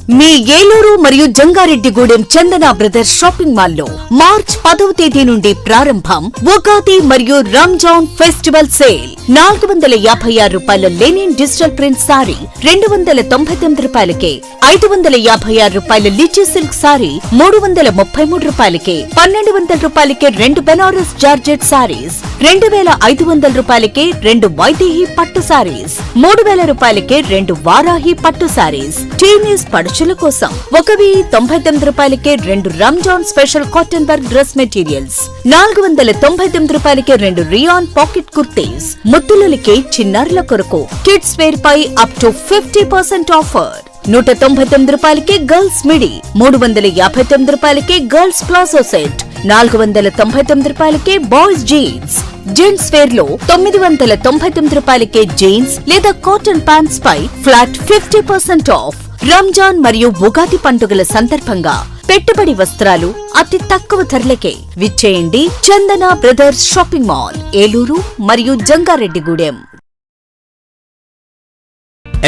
మీ ఏలూరు మరియు జంగారెడ్డిగూడెం చందన brothers shopping mall లో March 10వ తేదీ నుండి ప్రారంభం ఉగాది మరియు రంజాన్ ఫెస్టివల్ సేల్. 456 రూపాయల లెనిన్ డిజిటల్ ప్రింట్ సారీ 299 రూపాయలకే, 556 రూపాయల లిచీ సిల్క్ సారీ 333 రూపాయలకే, 1200 రూపాయలకే 2 బెనారస్ జార్జెట్ సారీస్, 2500 రూపాయలకే 2 వైదేహి పట్టు సారీస్, 3000 రూపాయలకే 2 వారాహి పట్టు సారీస్. చైనీస్ పడుచుల కోసం 1099 రూపాయలకే 2 Ramzan special cotton work dress materials, 499 రూపాయలకే 2 రియాన్ పాకెట్ కుర్తీస్. ముద్దులకి చిన్నారుల కొరకు కిడ్స్ వేర్ పై అప్ టు 50% ఆఫర్. 199 రూపాయలకే గర్ల్స్ మిడి, 359 రూపాయలకే గర్ల్స్ ప్లాజో సెట్, 499 రూపాయలకే బాయ్స్ జీన్స్. జెంట్స్ వేర్ లో 999 రూపాయలకే జీన్స్ లేదా కాటన్ ప్యాంట్స్ పై ఫ్లాట్ 50% ఆఫ్. రంజాన్ మరియు ఉగాది పండుగల సందర్భంగా పెట్టుబడి వస్త్రాలు అతి తక్కువ ధరలకే విచ్చేయండి Chandana brothers shopping mall, Eluru మరియు జంగారెడ్డిగూడెం.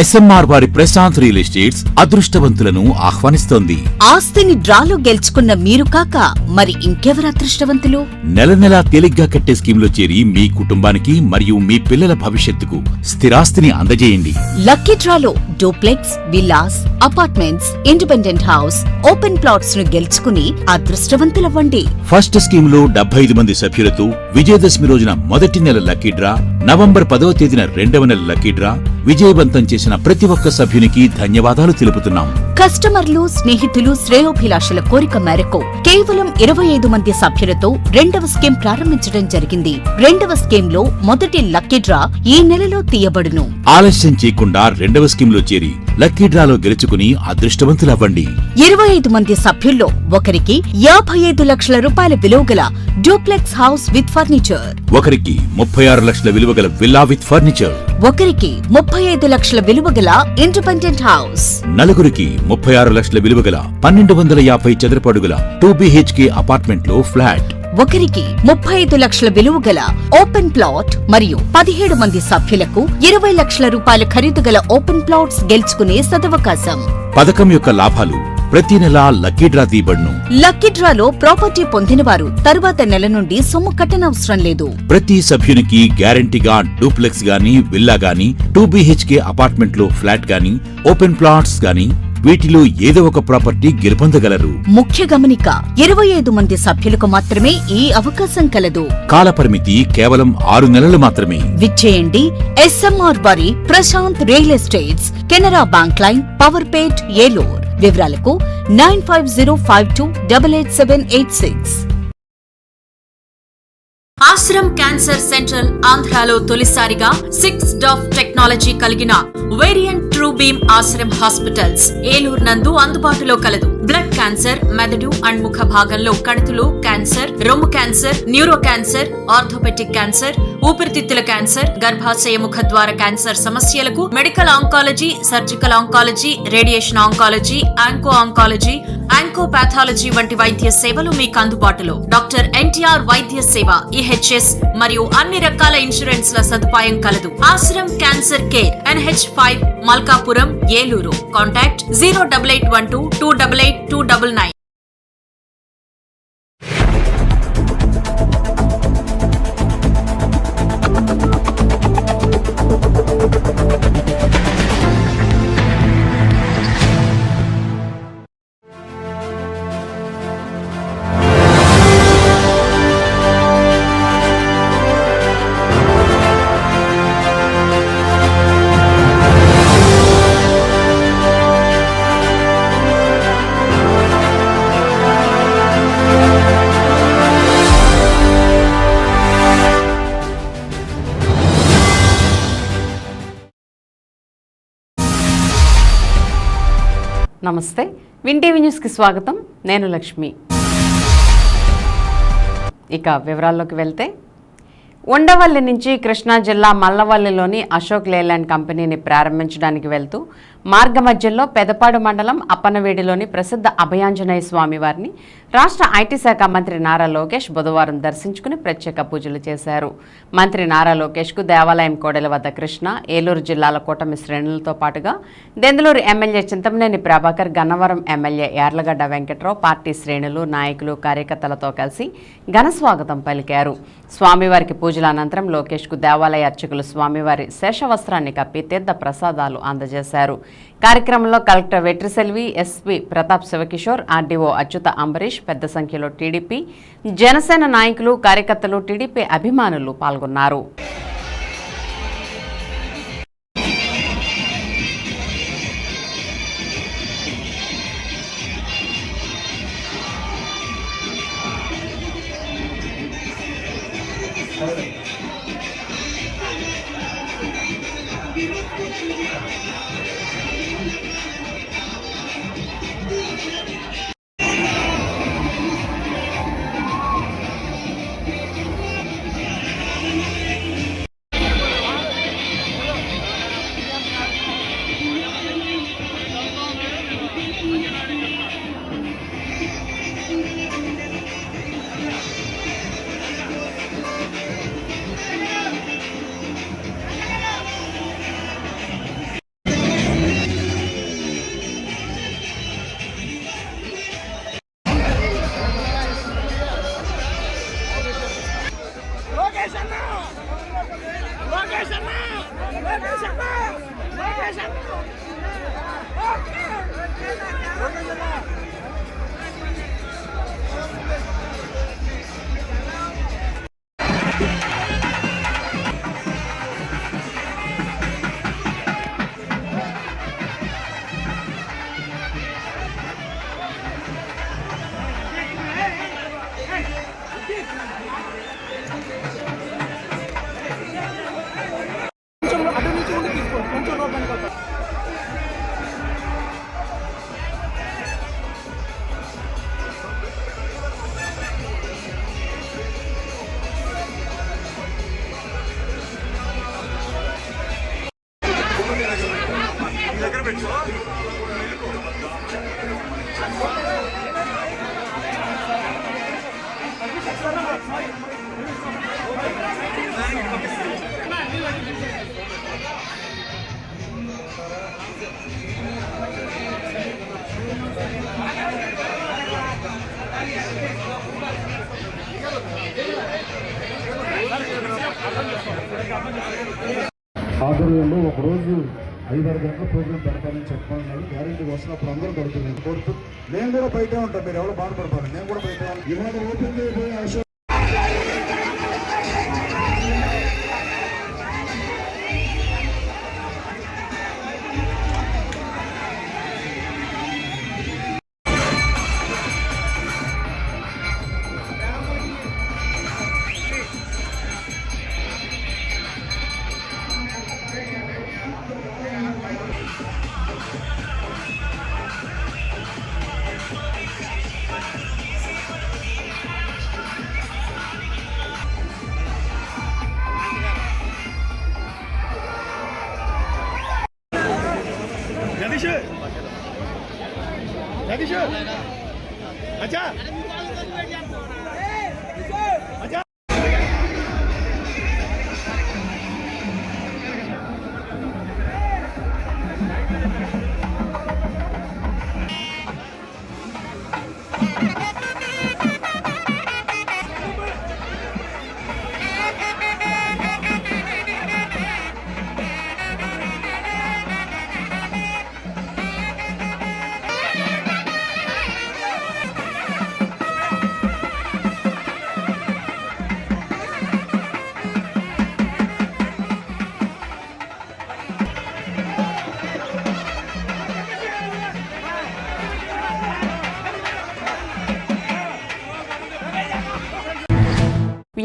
SMR వారి ప్రశాంత్ రియల్ ఎస్టేట్స్ అదృష్టవంతులను ఆహ్వానిస్తోంది. ఆస్తిని డ్రాలో గెలుచుకున్న మీరు కాక మరి ఇంకెవరు అదృష్టవంతులు? నెల నెలా తేలిగ్గా కట్టే స్కీమ్లో చేరి మీ కుటుంబానికి మరియు మీ పిల్లల భవిష్యత్తుకు స్థిరాస్తిని అందజేయండి. లక్కీ డ్రాలో duplex, villas, apartments, independent house, open plots ను గెలుచుకుని అదృష్టవంతులవ్వండి. ఫస్ట్ స్కీమ్ లో 75 మంది సభ్యులతో విజయదశమి రోజున మొదటి నెల లక్కీ డ్రా, నవంబర్ 10వ తేదీన 2వ నెల లక్కీ డ్రా విజయవంతం చేసిన ప్రతి ఒక్క సభ్యునికి ధన్యవాదాలు తెలుపుతున్నాం. కస్టమర్లు, స్నేహితులు, శ్రేయోభిలాషుల కోరిక మేరకు కేవలం 25 మంది సభ్యులతో 2వ స్కీమ్ ప్రారంభించడం జరిగింది. 2వ స్కీమ్ లో మొదటి లక్కీ డ్రా ఈ నెలలో తీయబడును. ఆలస్యం చేయకుండా 2వ స్కీమ్ లో చేరి లక్కీ డ్రాలో గెలుచుకుని అదృష్టవంతులవ్వండి. 25 మంది సభ్యుల్లో ఒకరికి 55 లక్షల రూపాయల విలువగల డూప్లెక్స్ హౌస్ విత్ ఫర్నిచర్, ఒకరికి 36 లక్షల విలువగల విల్లా విత్ ఫర్నిచర్, ఒకరికి 35 లక్షల విలువగల ఇండిపెండెంట్ హౌస్, నలుగురికి 36 లక్షల విలువగల 1250 చదరపు అడుగుల 2 BHK అపార్ట్మెంట్ లో ఫ్లాట్, ఒకరికి 35 లక్షల విలువగల ఓపెన్ ప్లాట్ మరియు 17 మంది సభ్యులకు 20 లక్షల రూపాయల ఖరీదు గల ఓపెన్ ప్లాట్స్ గెలుచుకునే సదవకాశం. పథకం యొక్క లాభాలు ప్రతి నెల లక్కీ డ్రా తీయబడును. లక్కీ డ్రాలో ప్రాపర్టీ పొందినవారు తరువాత నెల నుండి సొమ్ము కట్టనవసరం లేదు. ప్రతి సభ్యునికి గ్యారంటీగా డూప్లెక్స్ గాని, విల్లా గాని, 2 BHK అపార్ట్మెంట్ లో ఫ్లాట్ గాని, ఓపెన్ ప్లాట్స్ గాని వీటిలో ఏదో ఒక ప్రాపర్టీ గెలుపొందగలరు. ముఖ్య గమనిక, 25 మంది సభ్యులకు మాత్రమే ఈ అవకాశం కలదు. కాలపరిమితి కేవలం 6 నెలలు మాత్రమే. విచ్చేయండి SMR వారి Prashanth real estates, Canara bank line, Powerpet, Eluru. వివరాలకు 9505288786. ఆశ్రమ్ క్యాన్సర్ సెంట్రల్ ఆంధ్రాలో తొలిసారిగా 6 DOF టెక్నాలజీ కలిగిన variant true beam Ashram hospitals Eluru నందు అందుబాటులో కలదు. బ్లడ్ క్యాన్సర్, మెదడు అండ్ ముఖ భాగంలో కణుతులు క్యాన్సర్, రొమ్ము cancer, neuro cancer, orthopaedic cancer, ఊపిరితిత్తుల క్యాన్సర్, గర్భాశయ ముఖద్వార క్యాన్సర్ సమస్యలకు medical oncology, surgical oncology, radiation oncology, onco oncology, oncopathology వంటి వైద్య సేవలు మీకు అందుబాటులో. డాక్టర్ NTR వైద్య సేవ, EHS మరియు అన్ని రకాల ఇన్సూరెన్స్ల సదుపాయం కలదు. Ashram cancer care, NH5, Malkapuram, Eluru. Contact 08812288299. నమస్తే, విన్ టీవీ న్యూస్కి స్వాగతం. నేను లక్ష్మి. ఇక వివరాల్లోకి వెళ్తే, ఉండవల్లి నుంచి కృష్ణా జిల్లా మల్లవల్లిలోని అశోక్ లేలాండ్ కంపెనీని ప్రారంభించడానికి వెళ్తూ మార్గ మధ్యంలో పెదపాడు మండలం అప్పనవేడిలోని ప్రసిద్ధ అభయాంజనేయ స్వామి వారిని రాష్ట్ర ఐటీ శాఖ మంత్రి నారా లోకేష్ బుధవారం దర్శించుకుని ప్రత్యేక పూజలు చేశారు. మంత్రి నారా లోకేష్కు దేవాలయం కోడెల వద్ద కృష్ణ, ఏలూరు జిల్లాల కూటమి శ్రేణులతో పాటుగా Denduluru MLA Chintamaneni Prabhakar, Gannavaram MLA Yarlagadda Venkatrao, party శ్రేణులు, నాయకులు, కార్యకర్తలతో కలిసి ఘనస్వాగతం పలికారు. స్వామివారికి పూజల అనంతరం లోకేష్కు దేవాలయ అర్చకులు స్వామివారి శేషవస్త్రాన్ని కప్పి తీర్థ ప్రసాదాలు అందజేశారు. కార్యక్రమంలో collector Vetriselvi, SP Pratap Shivakishore, RDO Achyuta Ambareesh, పెద్ద సంఖ్యలో టీడీపీ, జనసేన నాయకులు, కార్యకర్తలు, టీడీపీ అభిమానులు పాల్గొన్నారు. ఆధ్వర్యంలో ఒకరోజు 5-6 గంటల ప్రోగ్రాం పెడతానని చెప్పాను. గ్యారెంటీ వస్తున్నప్పుడు అందరూ పడుతుంది. నేను కూడా బయటే ఉంటాను, మీరు ఎవరో బాధపడతాను, నేను కూడా బయట ఇవాళ ఓపెన్ అయిపోయి అశోక్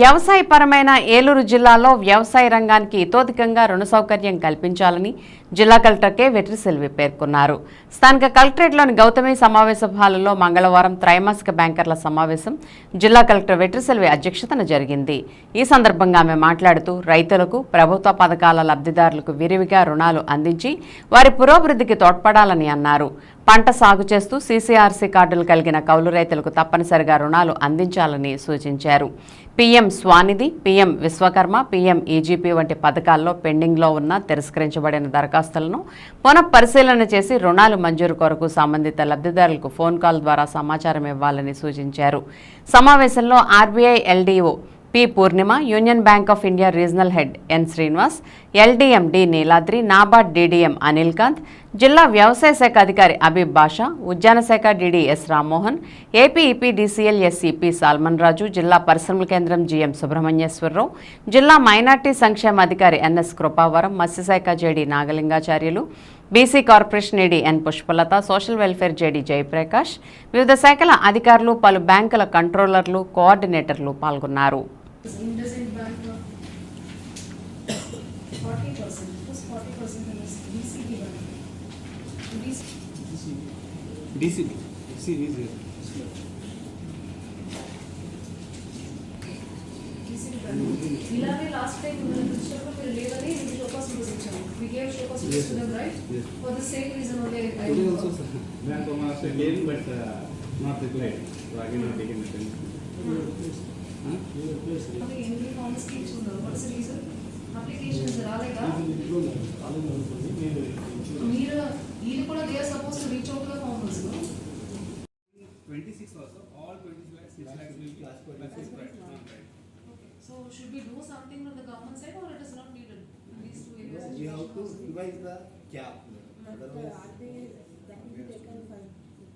వ్యవసాయపరమైన ఏలూరు జిల్లాలో వ్యవసాయ రంగానికి ఇతోధికంగా రుణ సౌకర్యం కల్పించాలని జిల్లా కలెక్టర్ కె వెట్రిసెల్వి పేర్కొన్నారు. స్థానిక కలెక్టరేట్లోని గౌతమి సమావేశ హాలులో మంగళవారం త్రైమాసిక బ్యాంకర్ల సమావేశం జిల్లా కలెక్టర్ వెట్రిసెల్వి అధ్యక్షతన జరిగింది. ఈ సందర్భంగా ఆమె మాట్లాడుతూ రైతులకు, ప్రభుత్వ పథకాల లబ్ధిదారులకు విరివిగా రుణాలు అందించి వారి పురోభివృద్ధికి తోడ్పడాలని అన్నారు. పంట సాగు చేస్తూ సీసీఆర్సీ కార్డులు కలిగిన కౌలు రైతులకు తప్పనిసరిగా రుణాలు అందించాలని సూచించారు. PM SVANidhi, PM Vishwakarma, PM EGP వంటి పథకాల్లో పెండింగ్లో ఉన్న తిరస్కరించబడిన దరఖాస్తులను పునఃపరిశీలన చేసి రుణాలు మంజూరు కొరకు సంబంధిత లబ్ధిదారులకు ఫోన్ కాల్ ద్వారా సమాచారం ఇవ్వాలని సూచించారు. సమావేశంలో RBI LDO P Purnima, Union Bank of India regional head N Srinivas, LDM D Niladri, NABARD DDM Anil Kanth, జిల్లా వ్యవసాయ శాఖ అధికారి అబీబ్ బాషా, ఉద్యాన శాఖ DD S Rammohan, AP EPDCL SEP Solomon Raju, జిల్లా పరిశ్రమల కేంద్రం జీఎం సుబ్రహ్మణ్యేశ్వరరావు, జిల్లా మైనార్టీ సంక్షేమ అధికారి ఎన్ఎస్ కృపావరం, మత్స్యశాఖ JD Nagalingacharyulu, BC corporation ED N Pushpalatha, social welfare JD Jayaprakash, వివిధ శాఖల అధికారులు, పలు బ్యాంకుల కంట్రోలర్లు, కోఆర్డినేటర్లు పాల్గొన్నారు. ఇలాగే లాస్ట్ టైం పిలిచినప్పుడు మీరు లేదని మీకు షోకాస్ నోటీస్ ఇచ్చాము. We gave showcase notice to them, right? Yes. For the same reason only I Today also, sir. Bank of Maharashtra came, but not replied. So again, not taken the pen. Okay, ఎన్ని forms కి ఇచ్చున్నారు? What's the reason? Applications రాలేదా? మీరు ఇది కూడా they are supposed to reach out to the farmers, no? 26 also, all 26 lakhs will be asked for. Right. So should we do something from the government side or it is not needed in these two areas? We have to revise the cap. Otherwise, that will be taken by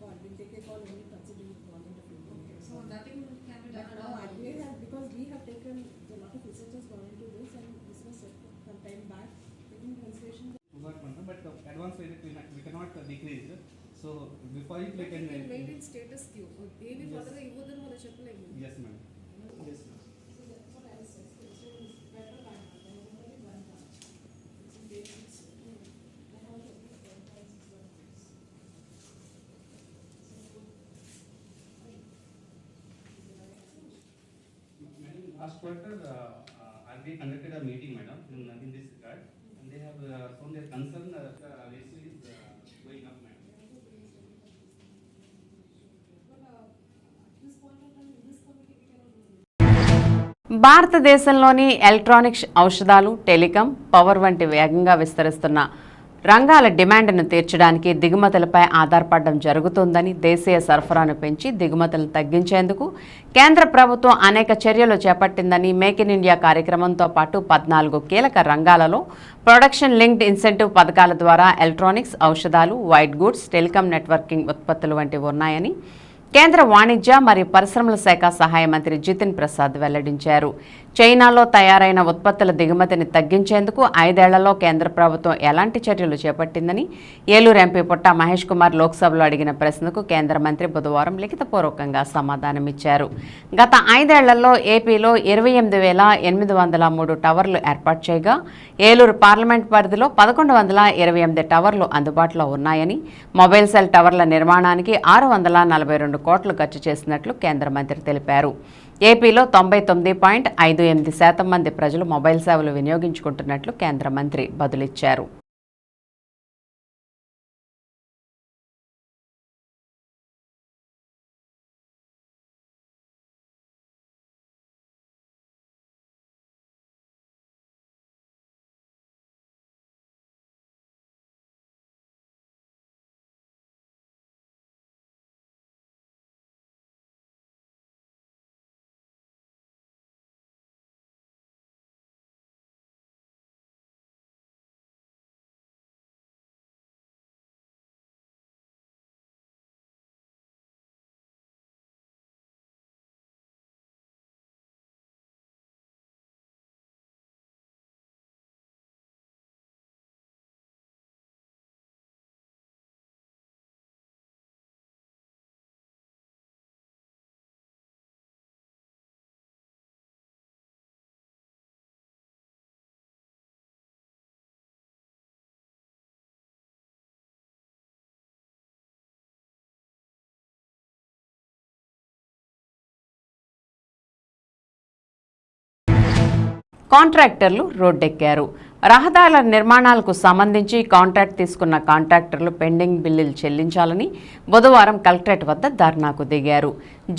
call. We'll take a call only considering the government of India. Okay, so nothing can be done But now RBI has, because we have taken a lot of research has gone into this and this was set some time back, taking consideration. But the advance rate we cannot decrease. So before it we can. Maintain status quo. ఏవి further ఇవ్వదని మనం చెప్పలేము. Yes, ma'am. Yes, ma'am. Last quarter, RBI conducted a meeting, madam, in this regard, and they have shown their concern that the ratio is going up, madam. భారతదేశంలోని electronics, ఔషధాలు, telecom, power వంటి వేగంగా విస్తరిస్తున్న రంగాల డిమాండ్ను తీర్చడానికి దిగుమతులపై ఆధారపడడం జరుగుతోందని, దేశీయ సరఫరాను పెంచి దిగుమతులను తగ్గించేందుకు కేంద్ర ప్రభుత్వం అనేక చర్యలు చేపట్టిందని, మేక్ ఇన్ ఇండియా కార్యక్రమంతో పాటు 14 కీలక రంగాలలో ప్రొడక్షన్ లింక్డ్ ఇన్సెంటివ్ పథకాల ద్వారా ఎలక్ట్రానిక్స్, ఔషధాలు, వైట్ గూడ్స్, టెలికాం నెట్వర్కింగ్ ఉత్పత్తులు వంటివి ఉన్నాయని కేంద్ర వాణిజ్య మరియు పరిశ్రమల శాఖ సహాయ మంత్రి జితిన్ ప్రసాద్ వెల్లడించారు. చైనాలో తయారైన ఉత్పత్తుల దిగుమతిని తగ్గించేందుకు 5 ఏళ్లలో కేంద్ర ప్రభుత్వం ఎలాంటి చర్యలు చేపట్టిందని ఏలూరు ఎంపీ పుట్ట మహేష్ కుమార్ లోక్సభలో అడిగిన ప్రశ్నకు కేంద్ర మంత్రి బుధవారం లిఖితపూర్వకంగా సమాధానమిచ్చారు. గత 5 ఏళ్లలో ఏపీలో 28,803 టవర్లు ఏర్పాటు చేయగా ఏలూరు పార్లమెంట్ పరిధిలో 1128 టవర్లు అందుబాటులో ఉన్నాయని, మొబైల్ సెల్ టవర్ల నిర్మాణానికి 642 కోట్లు ఖర్చు చేసినట్లు కేంద్ర మంత్రి తెలిపారు. ఏపీలో 99.58% మంది ప్రజలు మొబైల్ సేవలు వినియోగించుకుంటున్నట్లు కేంద్ర మంత్రి బదులిచ్చారు. కాంట్రాక్టర్లు రోడ్డెక్కారు. రహదారుల నిర్మాణాలకు సంబంధించి కాంట్రాక్ట్ తీసుకున్న కాంట్రాక్టర్లు పెండింగ్ బిల్లులు చెల్లించాలని బుధవారం కలెక్టరేట్ వద్ద ధర్నాకు దిగారు.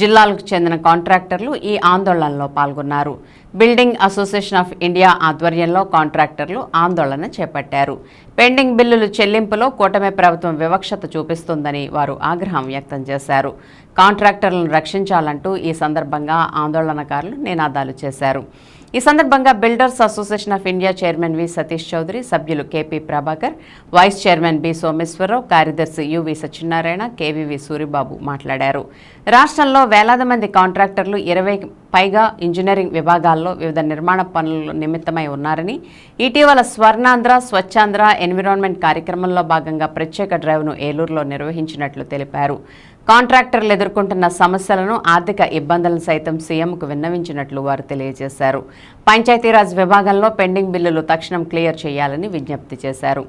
జిల్లాలకు చెందిన కాంట్రాక్టర్లు ఈ ఆందోళనలో పాల్గొన్నారు. బిల్డింగ్ అసోసియేషన్ ఆఫ్ ఇండియా ఆధ్వర్యంలో కాంట్రాక్టర్లు ఆందోళన చేపట్టారు. పెండింగ్ బిల్లులు చెల్లింపులో కూటమి ప్రభుత్వం వివక్షత చూపిస్తుందని వారు ఆగ్రహం వ్యక్తం చేశారు. కాంట్రాక్టర్లను రక్షించాలంటూ ఈ సందర్భంగా ఆందోళనకారులు నినాదాలు చేశారు. ఈ సందర్భంగా builders association of India chairman V Satish Chowdary, సభ్యులు KP Prabhakar, vice chairman B Someswararao, కార్యదర్శి యువి సత్యనారాయణ, కేవీవి సూరిబాబు మాట్లాడారు. రాష్ట్రంలో వేలాది మంది కాంట్రాక్టర్లు 20 పైగా ఇంజనీరింగ్ విభాగాల్లో వివిధ నిర్మాణ పనుల నిమిత్తమై ఉన్నారని, ఇటీవల స్వర్ణాంధ్ర, స్వచ్ఛాంధ్ర, ఎన్విరాన్మెంట్ కార్యక్రమంలో భాగంగా ప్రత్యేక డ్రైవ్ను ఏలూరులో నిర్వహించినట్లు తెలిపారు. కాంట్రాక్టర్లు ఎదుర్కొంటున్న సమస్యలను, ఆర్థిక ఇబ్బందులను సైతం సీఎంకు విన్నవించినట్లు వారు తెలియజేశారు. పంచాయతీరాజ్ విభాగంలో పెండింగ్ బిల్లులు తక్షణం క్లియర్ చేయాలని విజ్ఞప్తి చేశారు.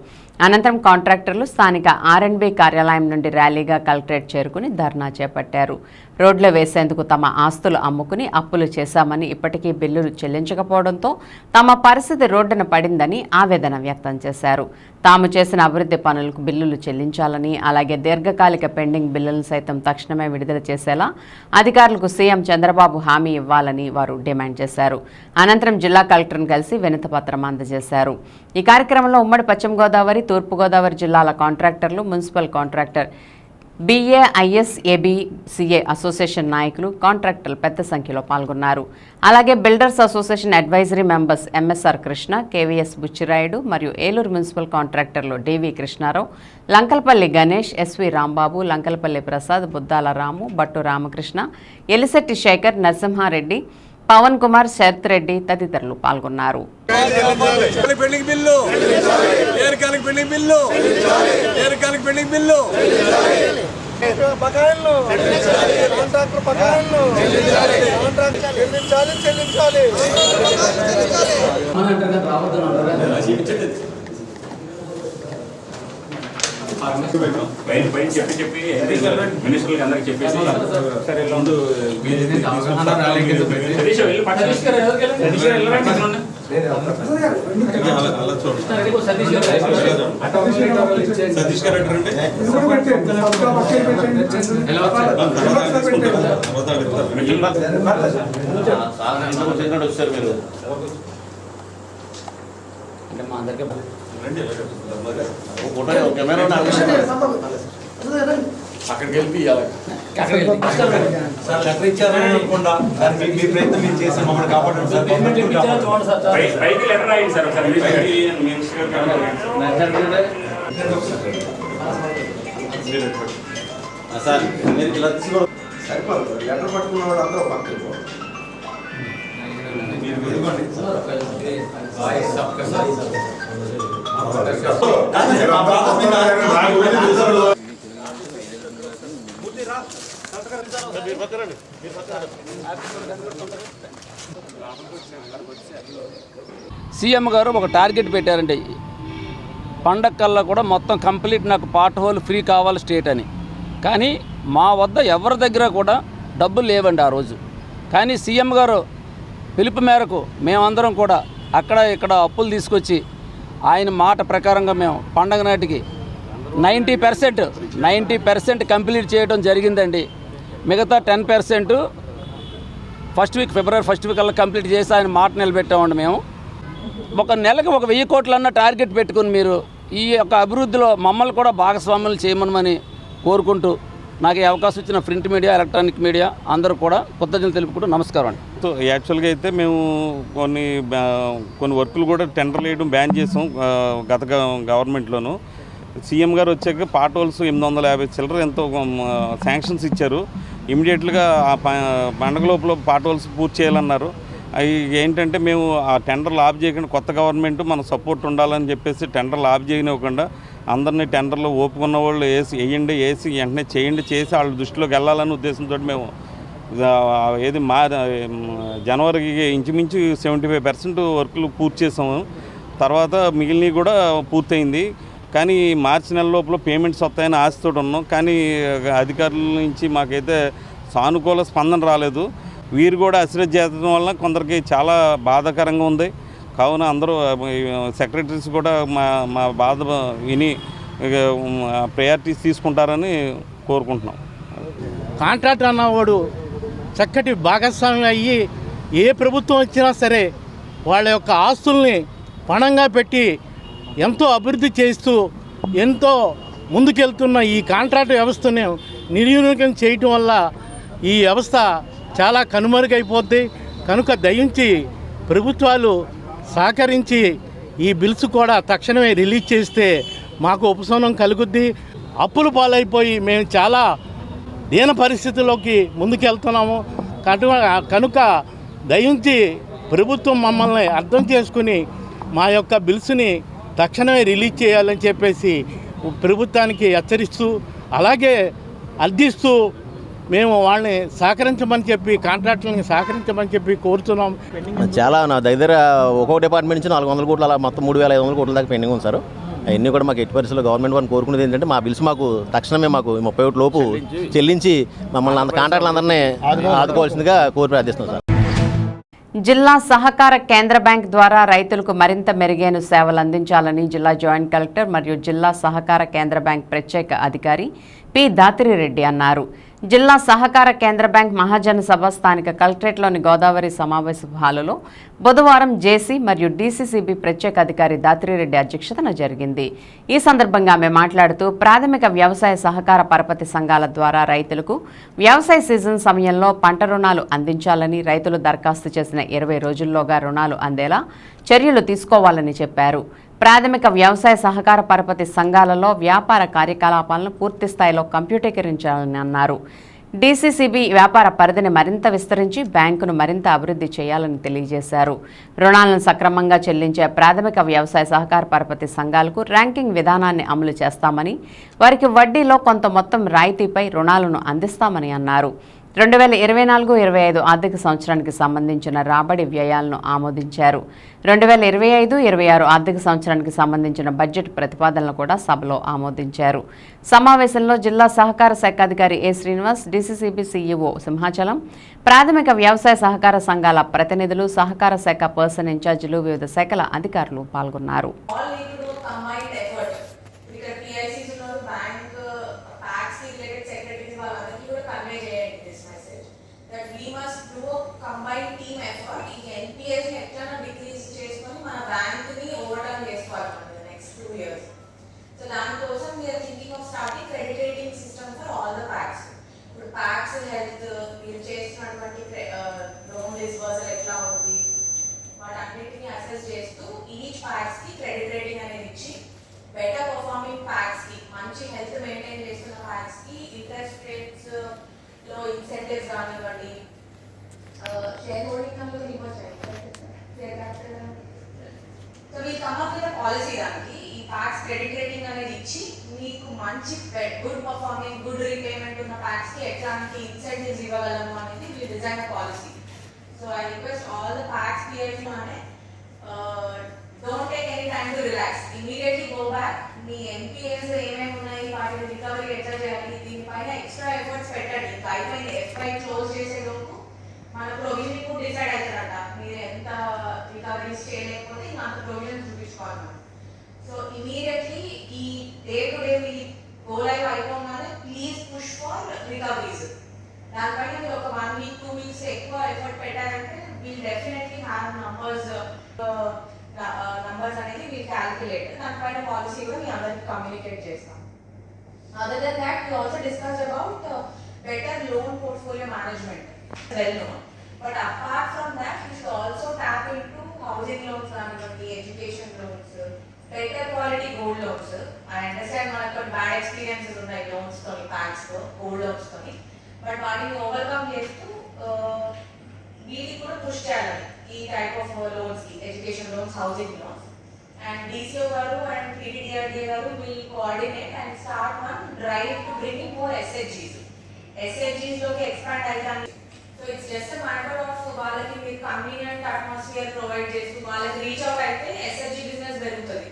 అనంతరం కాంట్రాక్టర్లు స్థానిక ఆర్ఎండ్బి కార్యాలయం నుండి ర్యాలీగా కలెక్టరేట్ చేరుకుని ధర్నా చేపట్టారు. రోడ్లు వేసేందుకు తమ ఆస్తులు అమ్ముకుని అప్పులు చేశామని, ఇప్పటికీ బిల్లులు చెల్లించకపోవడంతో తమ పరిస్థితి రోడ్డున పడిందని ఆవేదన వ్యక్తం చేశారు. తాము చేసిన అభివృద్ధి పనులకు బిల్లులు చెల్లించాలని, అలాగే దీర్ఘకాలిక పెండింగ్ బిల్లులను సైతం తక్షణమే విడుదల చేసేలా అధికారులకు సీఎం చంద్రబాబు హామీ ఇవ్వాలని వారు డిమాండ్ చేశారు. అనంతరం జిల్లా కలెక్టర్ను కలిసి వినతిపత్రం అందజేశారు. ఈ కార్యక్రమంలో ఉమ్మడి పశ్చిమ గోదావరి, తూర్పుగోదావరి జిల్లాల కాంట్రాక్టర్లు, మున్సిపల్ కాంట్రాక్టర్, BAISABCA అసోసియేషన్ నాయకులు, కాంట్రాక్టర్లు పెద్ద సంఖ్యలో పాల్గొన్నారు. అలాగే builders association advisory members MSR Krishna, KVS Buchirayudu మరియు ఏలూరు మున్సిపల్ కాంట్రాక్టర్లు డివి కృష్ణారావు, లంకలపల్లి గణేష్, ఎస్వి రాంబాబు, లంకలపల్లి ప్రసాద్, బుద్దాల రాము, బట్టు రామకృష్ణ, ఎలిశెట్టి శేఖర్, నరసింహారెడ్డి, పవన్ కుమార్, శరత్ రెడ్డి తదితరులు పాల్గొన్నారు. చెప్పి మినిస్టర్లకి అందరికి చెప్పేసి ముందు సతీష్ గారు వచ్చారు మీరు అంటే మా అందరికీ కెమెరా అక్కడికి వెళ్ళి ఇచ్చారనుకుండా మీ ప్రయత్నం మేము చేసాం, మమ్మల్ని కాపాడండి సార్. లెటర్ రాయండి సార్ సార్ మీరు ఇలా తీసుకో సరిపోదు. లెటర్ పట్టుకున్న వాళ్ళు అందరూ పక్కన సీఎం గారు ఒక టార్గెట్ పెట్టారండి, పండగ కల్లా కూడా మొత్తం కంప్లీట్ నాకు పార్ట్ హోల్ ఫ్రీ కావాలి స్టేట్ అని. కానీ మా వద్ద ఎవరి దగ్గర కూడా డబ్బులు లేవండి ఆ రోజు. కానీ సీఎం గారు పిలుపు మేరకు మేమందరం కూడా అక్కడ ఇక్కడ అప్పులు తీసుకొచ్చి ఆయన మాట ప్రకారంగా మేము పండగ నాటికి 90% కంప్లీట్ చేయడం జరిగిందండి. మిగతా 10% ఫిబ్రవరి ఫస్ట్ వీక్ అలా కంప్లీట్ చేసి ఆయన మాట నిలబెట్టామండి. మేము ఒక నెలకు 1000 కోట్లన్న టార్గెట్ పెట్టుకుని మీరు ఈ యొక్క అభివృద్ధిలో మమ్మల్ని కూడా భాగస్వాములు చేయమని కోరుకుంటూ నాకు ఈ అవకాశం ఇచ్చిన ప్రింట్ మీడియా, ఎలక్ట్రానిక్ మీడియా అందరూ కూడా కృతజ్ఞతలు తెలుపుకుంటూ నమస్కారం అండి. సో యాక్చువల్గా అయితే మేము కొన్ని వర్కులు కూడా టెండర్లు వేయడం బ్యాన్ చేసాం గత గవర్నమెంట్లోనూ. సీఎం గారు వచ్చాక పార్ట్ హోల్స్ 850 చిల్లర ఎంతో శాంక్షన్స్ ఇచ్చారు. ఇమీడియట్గా ఆ పండగ లోపల పార్ట్ హోల్స్ పూర్తి చేయాలన్నారు. అవి ఏంటంటే మేము ఆ టెండర్లు ఆఫ్ చేయకుండా, కొత్త గవర్నమెంట్ మన సపోర్ట్ ఉండాలని చెప్పేసి టెండర్లు ఆఫ్ చేయనివ్వకుండా అందరినీ టెండర్లు ఓపుకున్న వాళ్ళు వేసి వెంటనే చేసి వాళ్ళ దృష్టిలోకి వెళ్ళాలనే ఉద్దేశంతో మేము జనవరికి ఇంచుమించు 75% వర్కులు పూర్తి చేసాము. తర్వాత మిగిలినవి కూడా పూర్తయింది. కానీ మార్చి నెల లోపల పేమెంట్స్ వస్తాయని ఆశతో ఉన్నాం. కానీ అధికారుల నుంచి మాకైతే సానుకూల స్పందన రాలేదు. వీరు కూడా అశ్రద్ధ చేయడం వల్ల కొందరికి చాలా బాధాకరంగా ఉంది. కావున అందరూ సెక్రటరీస్ కూడా మా బాధ విని ప్రయారిటీస్ తీసుకుంటారని కోరుకుంటున్నాం. కాంట్రాక్ట్ అన్నవాడు చక్కటి భాగస్వామి అయ్యి ఏ ప్రభుత్వం వచ్చినా సరే వాళ్ళ యొక్క ఆస్తుల్ని పణంగా పెట్టి ఎంతో అభివృద్ధి చేస్తూ ఎంతో ముందుకెళ్తున్న ఈ కాంట్రాక్ట్ వ్యవస్థను నిర్వినియోగం చేయటం వల్ల ఈ వ్యవస్థ చాలా కనుమరుగైపోద్ది. కనుక దయించి ప్రభుత్వాలు సహకరించి ఈ బిల్స్ కూడా తక్షణమే రిలీజ్ చేస్తే మాకు ఉపశమనం కలుగుద్ది. అప్పులు పాలైపోయి మేము చాలా దీన పరిస్థితుల్లోకి ముందుకెళ్తున్నాము. కనుక దయించి ప్రభుత్వం మమ్మల్ని అర్థం చేసుకుని మా యొక్క బిల్స్ని తక్షణమే రిలీజ్ చేయాలని చెప్పేసి ప్రభుత్వానికి హెచ్చరిస్తూ అలాగే అర్థిస్తూ మేము వాళ్ళని సహకరించమని చెప్పి కాంట్రాక్టులని సహకరించమని చెప్పి కోరుతున్నాం. చాలా నా దగ్గర ఒక్కొక్క డిపార్ట్మెంట్ నుంచి 400 కోట్లు అలా మొత్తం 3500 కోట్ల దాకా పెండింగ్ ఉంది సార్. అవన్నీ కూడా మాకు ఎట్టి పరిస్థితుల్లో గవర్నమెంట్ వారిని కోరుకునేది ఏంటంటే మా బిల్స్ మాకు తక్షణమే మాకు 31 లోపు చెల్లించి మమ్మల్ని కాంట్రాక్టులు అందరినీ ఆదుకోవాల్సిందిగా కోరి ప్రార్థిస్తున్నాం సార్. జిల్లా సహకార కేంద్ర బ్యాంక్ ద్వారా రైతులకు మరింత మెరుగైన సేవలు అందించాలని జిల్లా జాయింట్ కలెక్టర్ మరియు జిల్లా సహకార కేంద్ర బ్యాంక్ ప్రత్యేక అధికారి పి దాత్రిరెడ్డి అన్నారు. జిల్లా సహకార కేంద్ర బ్యాంక్ మహాజన సభ స్థానిక కలెక్టరేట్లోని గోదావరి సమావేశ హాలులో బుధవారం జేసీ మరియు డీసీసీబీ ప్రత్యేక అధికారి దాత్రిరెడ్డి అధ్యక్షతన జరిగింది. ఈ సందర్భంగా ఆమె మాట్లాడుతూ ప్రాథమిక వ్యవసాయ సహకార పరపతి సంఘాల ద్వారా రైతులకు వ్యవసాయ సీజన్ సమయంలో పంట రుణాలు అందించాలని, రైతులు దరఖాస్తు చేసిన 20 రోజుల్లోగా రుణాలు అందేలా చర్యలు తీసుకోవాలని చెప్పారు. ప్రాథమిక వ్యవసాయ సహకార పరపతి సంఘాలలో వ్యాపార కార్యకలాపాలను పూర్తి స్థాయిలో కంప్యూటరీకరించాలని అన్నారు. డీసీసీబీ వ్యాపార పరిధిని మరింత విస్తరించి బ్యాంకును మరింత అభివృద్ధి చేయాలని తెలియజేశారు. రుణాలను సక్రమంగా చెల్లించే ప్రాథమిక వ్యవసాయ సహకార పరపతి సంఘాలకు ర్యాంకింగ్ విధానాన్ని అమలు చేస్తామని, వారికి వడ్డీలో కొంత మొత్తం రాయితీపై రుణాలను అందిస్తామని అన్నారు. 2024-25 ఆర్థిక సంవత్సరానికి సంబంధించిన రాబడి వ్యయాలను ఆమోదించారు. 2025-26 ఆర్థిక సంవత్సరానికి సంబంధించిన బడ్జెట్ ప్రతిపాదనలు కూడా సభలో ఆమోదించారు. సమావేశంలో జిల్లా సహకార శాఖ అధికారి ఏ శ్రీనివాస్, డీసీసీబీ సీఈఓ సింహాచలం, ప్రాథమిక వ్యవసాయ సహకార సంఘాల ప్రతినిధులు, సహకార శాఖ పర్సన్ ఇన్ఛార్జీలు, వివిధ శాఖల అధికారులు పాల్గొన్నారు. దానికోసం we are thinking of starting credit rating system for all the PACS. ఇప్పుడు ప్యాక్స్ హెల్త్ మీరు చేస్తున్నటువంటి లోన్ డిస్బర్సల్ ఎట్లా ఉంది వాటన్నిటిని అసెస్ చేస్తూ ఈచ్ ప్యాక్స్ కి క్రెడిట్ రేటింగ్ అనేది ఇచ్చి బెటర్ పర్ఫార్మింగ్ ప్యాక్స్ కి, మంచి హెల్త్ మెయింటైన్ చేస్తున్న ప్యాక్స్ కి ఇంట్రెస్ట్ రేట్స్ లో ఇన్సెంటివ్స్ కానివ్వండి, షేర్ హోల్డింగ్ అందులో ఇవ్వచ్చు. So we come up with policy దానికి ప్యాక్స్ క్రెడిట్ రేటింగ్ అనేది ఇచ్చి మీకు మంచి గుడ్ పర్ఫార్మింగ్ గుడ్ రీపేమెంట్ ఉన్న ప్యాక్స్ కి ఎట్లాంటి ఇన్సెంటివ్స్ ఇవ్వగలము అనేది we design policy. So I request all the PACS PF అనే don't take any time to relax, immediately go back. మీ ఎంపీఎస్ ఏమేమి ఉన్నాయి, వాటిని రికవరీ ఎట్లా చేయాలి, దీనిపైన ఎక్స్ట్రా ఎఫర్ట్స్ పెట్టండి. ఇంకా అయిపోయింది, ఎఫ్ఐ క్లోజ్ చేసేలోపు మన ప్రొవిజన్ కూడా డిసైడ్ అవుతారట. మీరు ఎంత రికవరీస్ చేయలేకపోతే ఇంకా అంత ప్రొవిజన్ చూపించుకోవాలి. సో ఇమీడియట్లీ ఈ day to day me go live అయిపోగానే ప్లీజ్ పుష్ ఫర్ రికవరీస్. దానిపైన మీరు ఒక 1 వీక్ 2 వీక్స్ ఎక్కువ ఎఫర్ట్ పెట్టారంటే వీల్ డెఫినెట్లీ హ్యావ్ నంబర్స్ అనేది మీరు క్యాల్కులేట్. దానిపైన పాలసీ కూడా మీ అందరికి కమ్యూనికేట్ చేస్తాం. Other than that we also discuss about better loan portfolio management, well known. But apart from that you should also tap into housing loans కానివ్వండి, education loans, better quality gold loans. I understand మనకు bad experiences ఉన్నాయి loans తోని, banks తో, gold loans తోని. But వాటిని overcome చేస్తూ వీటికి కూడా పుష్ చేయాలి ఈ టైప్ ఆఫ్ లోన్స్ కి, education loans, housing loans. And DCO గారు అండ్ టీడీఆర్డీఏ గారు will coordinate and start one drive to bring more ఎస్హెచ్జీస్ లోకి ఎక్స్పాండ్ అవుతాను. So it's just matter of వాళ్ళకి మీరు కన్వీనియంట్ అట్మాస్ఫియర్ ప్రొవైడ్ చేస్తూ వాళ్ళకి రీచ్ అవుట్ అయితే ఎస్హెచ్జీ బిజినెస్ పెరుగుతుంది.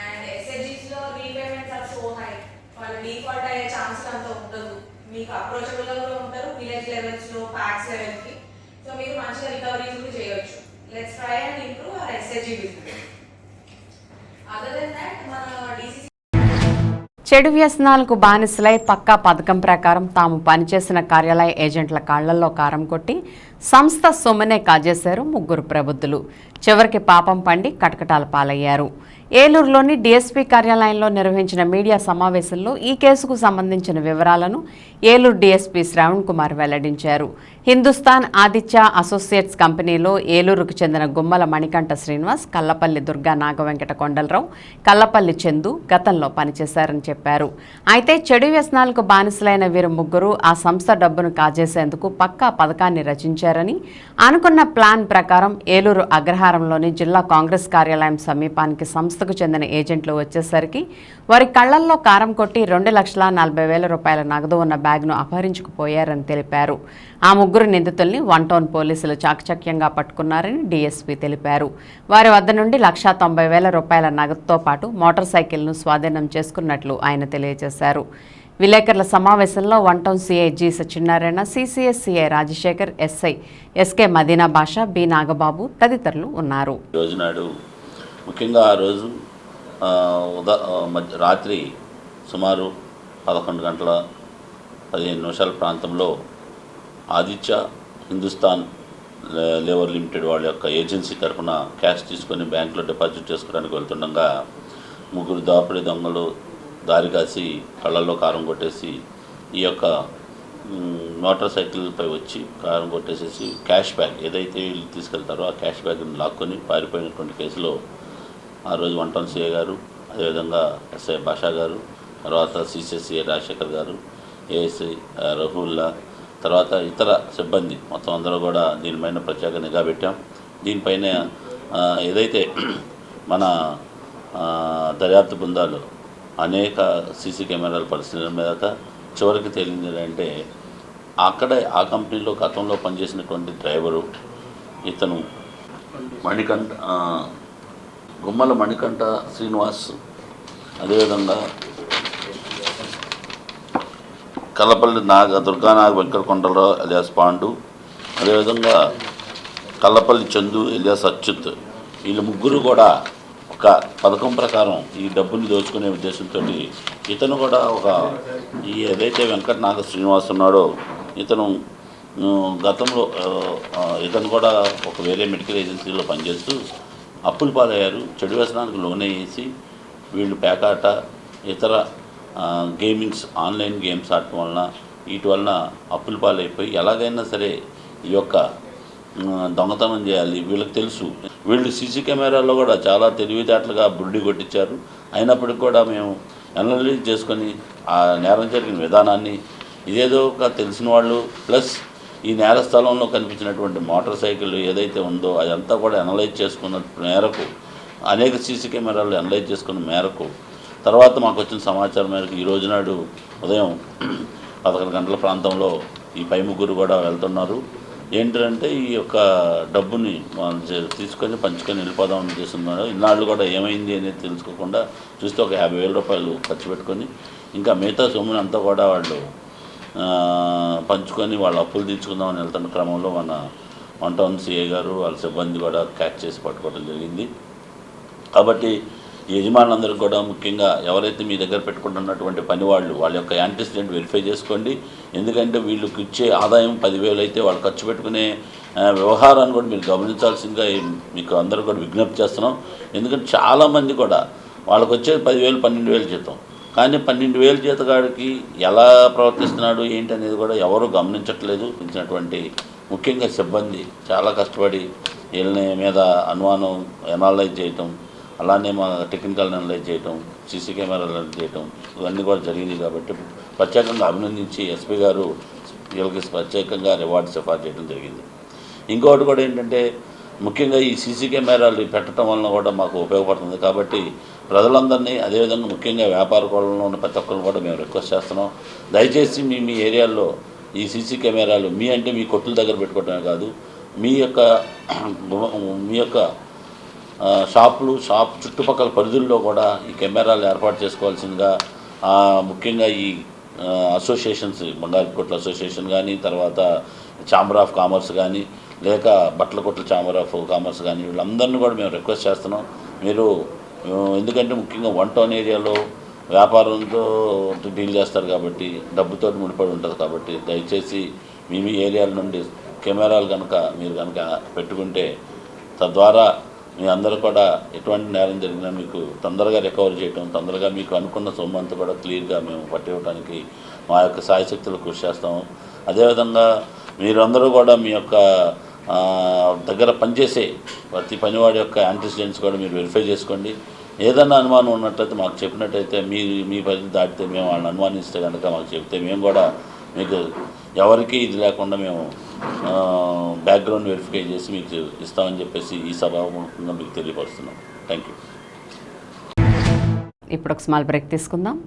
అండ్ ఎస్హెచ్జీస్ లో రీపేమెంట్స్ ఆర్ సో హై, వాళ్ళు డీఫాల్ట్ అయ్యే ఛాన్స్ అంత ఉండదు. మీకు అప్రోచబుల్ గా కూడా ఉంటారు విలేజ్ లెవెల్స్ లో, ప్యాక్స్ లెవెల్ కి. సో మీరు మంచిగా రికవరీస్ కూడా చేయొచ్చు. let's try and improve our SHG business. Other than that, మన DCC చెడు వ్యసనాలకు బానిసలై పక్కా పథకం ప్రకారం తాము పనిచేసిన కార్యాలయ ఏజెంట్ల కాళ్లల్లో కారం కొట్టి సంస్థ సొమ్మునే కాజేశారు ముగ్గురు ప్రబుద్ధులు. చివరికి పాపం పండి కటకటాల పాలయ్యారు. ఏలూరులోని డీఎస్పీ కార్యాలయంలో నిర్వహించిన మీడియా సమావేశంలో ఈ కేసుకు సంబంధించిన వివరాలను ఏలూరు డీఎస్పీ శ్రావణ్ కుమార్ వెల్లడించారు. హిందుస్థాన్ ఆదిత్య అసోసియేట్స్ కంపెనీలో ఏలూరుకు చెందిన గుమ్మల మణికంఠ శ్రీనివాస్, కల్లపల్లి దుర్గా నాగవెంకట కొండలరావు, కల్లపల్లి చందు గతంలో పనిచేశారని చెప్పారు. అయితే చెడు వ్యసనాలకు బానిసలైన వీరు ముగ్గురు ఆ సంస్థ డబ్బును కాజేసేందుకు పక్కా పథకాన్ని రచించారని, అనుకున్న ప్లాన్ ప్రకారం ఏలూరు అగ్రహారంలోని జిల్లా కాంగ్రెస్ కార్యాలయం సమీపానికి సంస్థకు చెందిన ఏజెంట్లు వచ్చేసరికి వారి కళ్లల్లో కారం కొట్టి 2,40,000 రూపాయల నగదు ఉన్న బ్యాగ్ను అపహరించుకుపోయారని తెలిపారు. ఆ ముగ్గురు నిందితుల్ని 1 టౌన్ పోలీసులు చాకచక్యంగా పట్టుకున్నారని డీఎస్పీ తెలిపారు. వారి వద్ద నుండి 1,90,000 రూపాయల నగదుతో పాటు మోటార్ సైకిల్ను స్వాధీనం చేసుకున్నట్లు ఆయన తెలియజేశారు. విలేకరుల సమావేశంలో 1 town CI G Satyanarayana, CCS CI Rajasekhar, SI SK Madina Basha, B Nagababu తదితరులు ఉన్నారు. ముఖ్యంగా ఆ రోజు రాత్రి సుమారు 11 గంటల 15 నిమిషాల ప్రాంతంలో ఆదిత్య హిందుస్థాన్ లేబర్ లిమిటెడ్ వాళ్ళ యొక్క ఏజెన్సీ తరఫున క్యాష్ తీసుకొని బ్యాంకులో డిపాజిట్ చేసుకోవడానికి వెళ్తుండగా ముగ్గురు దాపిడి దొంగలు దారి కాసి కళ్ళల్లో కారం కొట్టేసి ఈ యొక్క మోటార్ సైకిల్పై వచ్చి కారం కొట్టేసేసి క్యాష్ బ్యాగ్ ఏదైతే వీళ్ళు తీసుకెళ్తారో ఆ క్యాష్ బ్యాగ్ని లాక్కొని పారిపోయినటువంటి కేసులో ఆ రోజు 1 టౌన్ సిఐ గారు, అదేవిధంగా ఎస్ఐ బాషా గారు, తర్వాత సిసిఎస్సిఐ రాజశేఖర్ గారు, ఏఎస్ఐ రహుల్లా, తర్వాత ఇతర సిబ్బంది మొత్తం అందరూ కూడా దీనిపైన ప్రత్యేక నిఘా పెట్టాం. దీనిపైన ఏదైతే మన దర్యాప్తు బృందాలు అనేక సీసీ కెమెరాల పరిశీలన మీద చివరికి తేలింది ఏంటంటే అక్కడే ఆ కంపెనీలో గతంలో పనిచేసినటువంటి డ్రైవరు ఇతను గుమ్మల మణికంఠ శ్రీనివాస్, అదేవిధంగా కల్లపల్లి దుర్గానాగ వెంకట కొండలరావు ఎలియాస్ పాండు, అదేవిధంగా కల్లపల్లి చందు ఎలియాస్ అచ్యుత్, వీళ్ళు ముగ్గురు కూడా ఒక పథకం ప్రకారం ఈ డబ్బుని దోచుకునే ఉద్దేశంతో ఇతను కూడా ఈ ఏదైతే వెంకటనాగ శ్రీనివాస్ ఉన్నాడో ఇతను గతంలో ఇతను కూడా ఒక వేరే మెడికల్ ఏజెన్సీలో పనిచేస్తూ అప్పులు పాలయ్యారు. చెడు వ్యసనానికి లోనయ్యేసి వీళ్ళు పేకాట, ఇతర గేమింగ్స్, ఆన్లైన్ గేమ్స్ ఆడటం వలన వీటి వలన అప్పులు పాలైపోయి ఎలాగైనా సరే ఈ యొక్క దొంగతనం చేయాలి వీళ్ళకి తెలుసు. వీళ్ళు సీసీ కెమెరాల్లో కూడా చాలా తెలివితేటలుగా బుడ్డి కొట్టించారు. అయినప్పటికీ కూడా మేము అనలైజ్ చేసుకొని ఆ నేరం జరిగిన విధానాన్ని ఇదేదో తెలిసిన వాళ్ళు ప్లస్ ఈ నేర స్థలంలో కనిపించినటువంటి మోటార్ సైకిల్ ఏదైతే ఉందో అదంతా కూడా అనలైజ్ చేసుకున్న మేరకు, అనేక సీసీ కెమెరాలు అనలైజ్ చేసుకున్న మేరకు తర్వాత మాకు వచ్చిన సమాచారం మేరకు ఈ రోజు నాడు ఉదయం 11 గంటల ప్రాంతంలో ఈ పై ముగ్గురు కూడా వెళ్తున్నారు. ఏంటంటే ఈ యొక్క డబ్బుని తీసుకొని పంచుకొని వెళ్ళిపోదామని చేస్తున్నారు. ఇన్నాళ్ళు కూడా ఏమైంది అనేది తెలుసుకోకుండా చూస్తే ఒక 50,000 రూపాయలు ఖర్చు పెట్టుకొని ఇంకా మిగతా సొమ్ముని అంతా కూడా వాళ్ళు పంచుకొని వాళ్ళ అప్పులు తీర్చుకుందామని వెళ్తున్న క్రమంలో మన 1 టౌన్ సిఐ గారు వాళ్ళ సిబ్బంది కూడా క్యాచ్ చేసి పట్టుకోవడం జరిగింది. కాబట్టి యజమానులందరూ కూడా ముఖ్యంగా ఎవరైతే మీ దగ్గర పెట్టుకుంటున్నటువంటి పని వాళ్ళ యొక్క యాంటిసిడెంట్ వెరిఫై చేసుకోండి. ఎందుకంటే వీళ్ళకి ఇచ్చే ఆదాయం 10,000 అయితే వాళ్ళు ఖర్చు పెట్టుకునే వ్యవహారాన్ని కూడా మీరు గమనించాల్సిందిగా మీకు అందరూ కూడా విజ్ఞప్తి చేస్తున్నాం. ఎందుకంటే చాలామంది కూడా వాళ్ళకి వచ్చేది 10,000 12,000 జీతం, కానీ 12,000 జీతగాడికి ఎలా ప్రవర్తిస్తున్నాడు ఏంటి అనేది కూడా ఎవరు గమనించట్లేదు. ఇచ్చినటువంటి ముఖ్యంగా సిబ్బంది చాలా కష్టపడి వీళ్ళని మీద అనుమానం ఎనాలైజ్ చేయటం, అలానే మా టెక్నికల్ అనలైజ్ చేయటం, సీసీ కెమెరాలు అనలైజ్ చేయటం ఇవన్నీ కూడా జరిగింది. కాబట్టి ప్రత్యేకంగా అభినందించి ఎస్పీ గారు వీళ్ళకి ప్రత్యేకంగా రివార్డు సిఫార్సు చేయడం జరిగింది. ఇంకొకటి కూడా ఏంటంటే ముఖ్యంగా ఈ సీసీ కెమెరాలు పెట్టడం వలన కూడా మాకు ఉపయోగపడుతుంది. కాబట్టి ప్రజలందరినీ, అదేవిధంగా ముఖ్యంగా వ్యాపార కోణంలో ఉన్న ప్రతి ఒక్కరిని కూడా మేము రిక్వెస్ట్ చేస్తున్నాం. దయచేసి మీ ఏరియాల్లో ఈ సీసీ కెమెరాలు మీ కొట్టుల దగ్గర పెట్టుకోవడమే కాదు, మీ యొక్క షాప్ చుట్టుపక్కల పరిధుల్లో కూడా ఈ కెమెరాలు ఏర్పాటు చేసుకోవాల్సిందిగా ముఖ్యంగా ఈ అసోసియేషన్స్, బంగారు కొట్ల అసోసియేషన్ కానీ, తర్వాత ఛాంబర్ ఆఫ్ కామర్స్ కానీ, లేక బట్టల కొట్ల ఛాంబర్ ఆఫ్ కామర్స్ కానీ వీళ్ళందరినీ కూడా మేము రిక్వెస్ట్ చేస్తున్నాం. మీరు ఎందుకంటే ముఖ్యంగా 1 టౌన్ ఏరియాలో వ్యాపారంతో డీల్ చేస్తారు కాబట్టి డబ్బుతో ముడిపడి ఉంటుంది కాబట్టి దయచేసి మీ ఏరియాల నుండి కెమెరాలు మీరు కనుక పెట్టుకుంటే తద్వారా మీ అందరూ కూడా ఎటువంటి నేరం జరిగినా మీకు తొందరగా రికవర్ చేయడం, తొందరగా మీకు అనుకున్న సొమ్ము అంతా కూడా క్లియర్గా మేము పట్టివ్వడానికి మా యొక్క సాయశక్తులు కృషి చేస్తాము. అదేవిధంగా మీరందరూ కూడా మీ యొక్క దగ్గర పనిచేసే ప్రతి పనివాడి యొక్క యాంటిసిడెంట్స్ కూడా మీరు వెరిఫై చేసుకోండి. ఏదన్నా అనుమానం ఉన్నట్లయితే మాకు చెప్పినట్టయితే మీ పరిధి దాటితే మేము వాళ్ళని అనుమానిస్తే కనుక మాకు చెప్తే మేము కూడా మీకు ఎవరికి ఇది లేకుండా మేము బ్యాక్గ్రౌండ్ వెరిఫై చేసి మీకు ఇస్తామని చెప్పేసి ఈ సభాముఖంగా మీకు తెలియపరుస్తున్నాం. Thank you. ఇప్పుడు ఒక స్మాల్ బ్రేక్ తీసుకుందాం.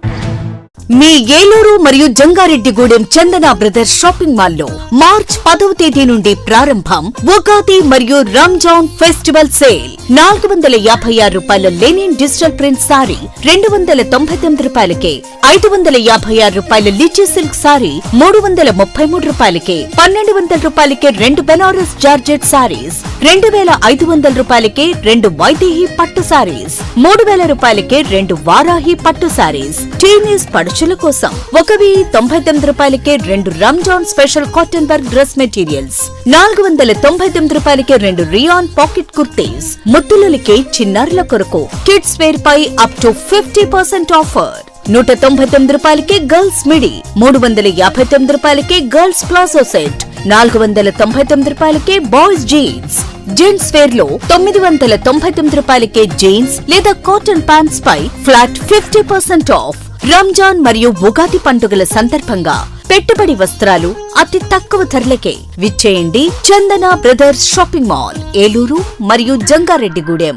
మీ ఏలూరు మరియు జంగారెడ్డిగూడెం చందన బ్రదర్స్ షాపింగ్ మాల్లో మార్చ్ 10వ తేదీ నుండి ప్రారంభం ఉగాది మరియు రంజాన్ ఫెస్టివల్ సేల్. 456 రూపాయల లెనిన్ డిజిటల్ ప్రింట్ సారీ 299 రూపాయలకే, 556 రూపాయల లిచీ సిల్క్ సారీ 333 రూపాయలకే, 1200 రూపాయలకే 2 బెనారస్ జార్జెట్ సారీస్, 2500 రూపాయలకే 2 వైదేహి పట్టు సారీస్, 3000 రూపాయలకే 2 వారాహి పట్టు సారీస్. టీనేజ్ పడుచుల కోసం 1099 రూపాయలకే 2 Ramzan special cotton work dress materials, 499 రూపాయలకే 2 రియాన్ పాకెట్ కుర్తీస్. ముద్దులకి చిన్నారుల కొరకు కిడ్స్ వేర్ పై అప్ టు 50% ఆఫర్. 199 రూపాయలకే గర్ల్స్ మిడి, 359 రూపాయలకే గర్ల్స్ ప్లాజో సెట్, 499 రూపాయలకే బాయ్స్ జీన్స్. జెంట్స్ వేర్ లో 999 రూపాయలకే జీన్స్ లేదా కాటన్ ప్యాంట్స్ పై ఫ్లాట్ 50% ఆఫ్. రంజాన్ మరియు ఉగాది పండుగల సందర్భంగా పెట్టుబడి వస్త్రాలు అతి తక్కువ ధరలకే విచ్చేయండి Chandana brothers shopping mall, Eluru మరియు జంగారెడ్డిగూడెం.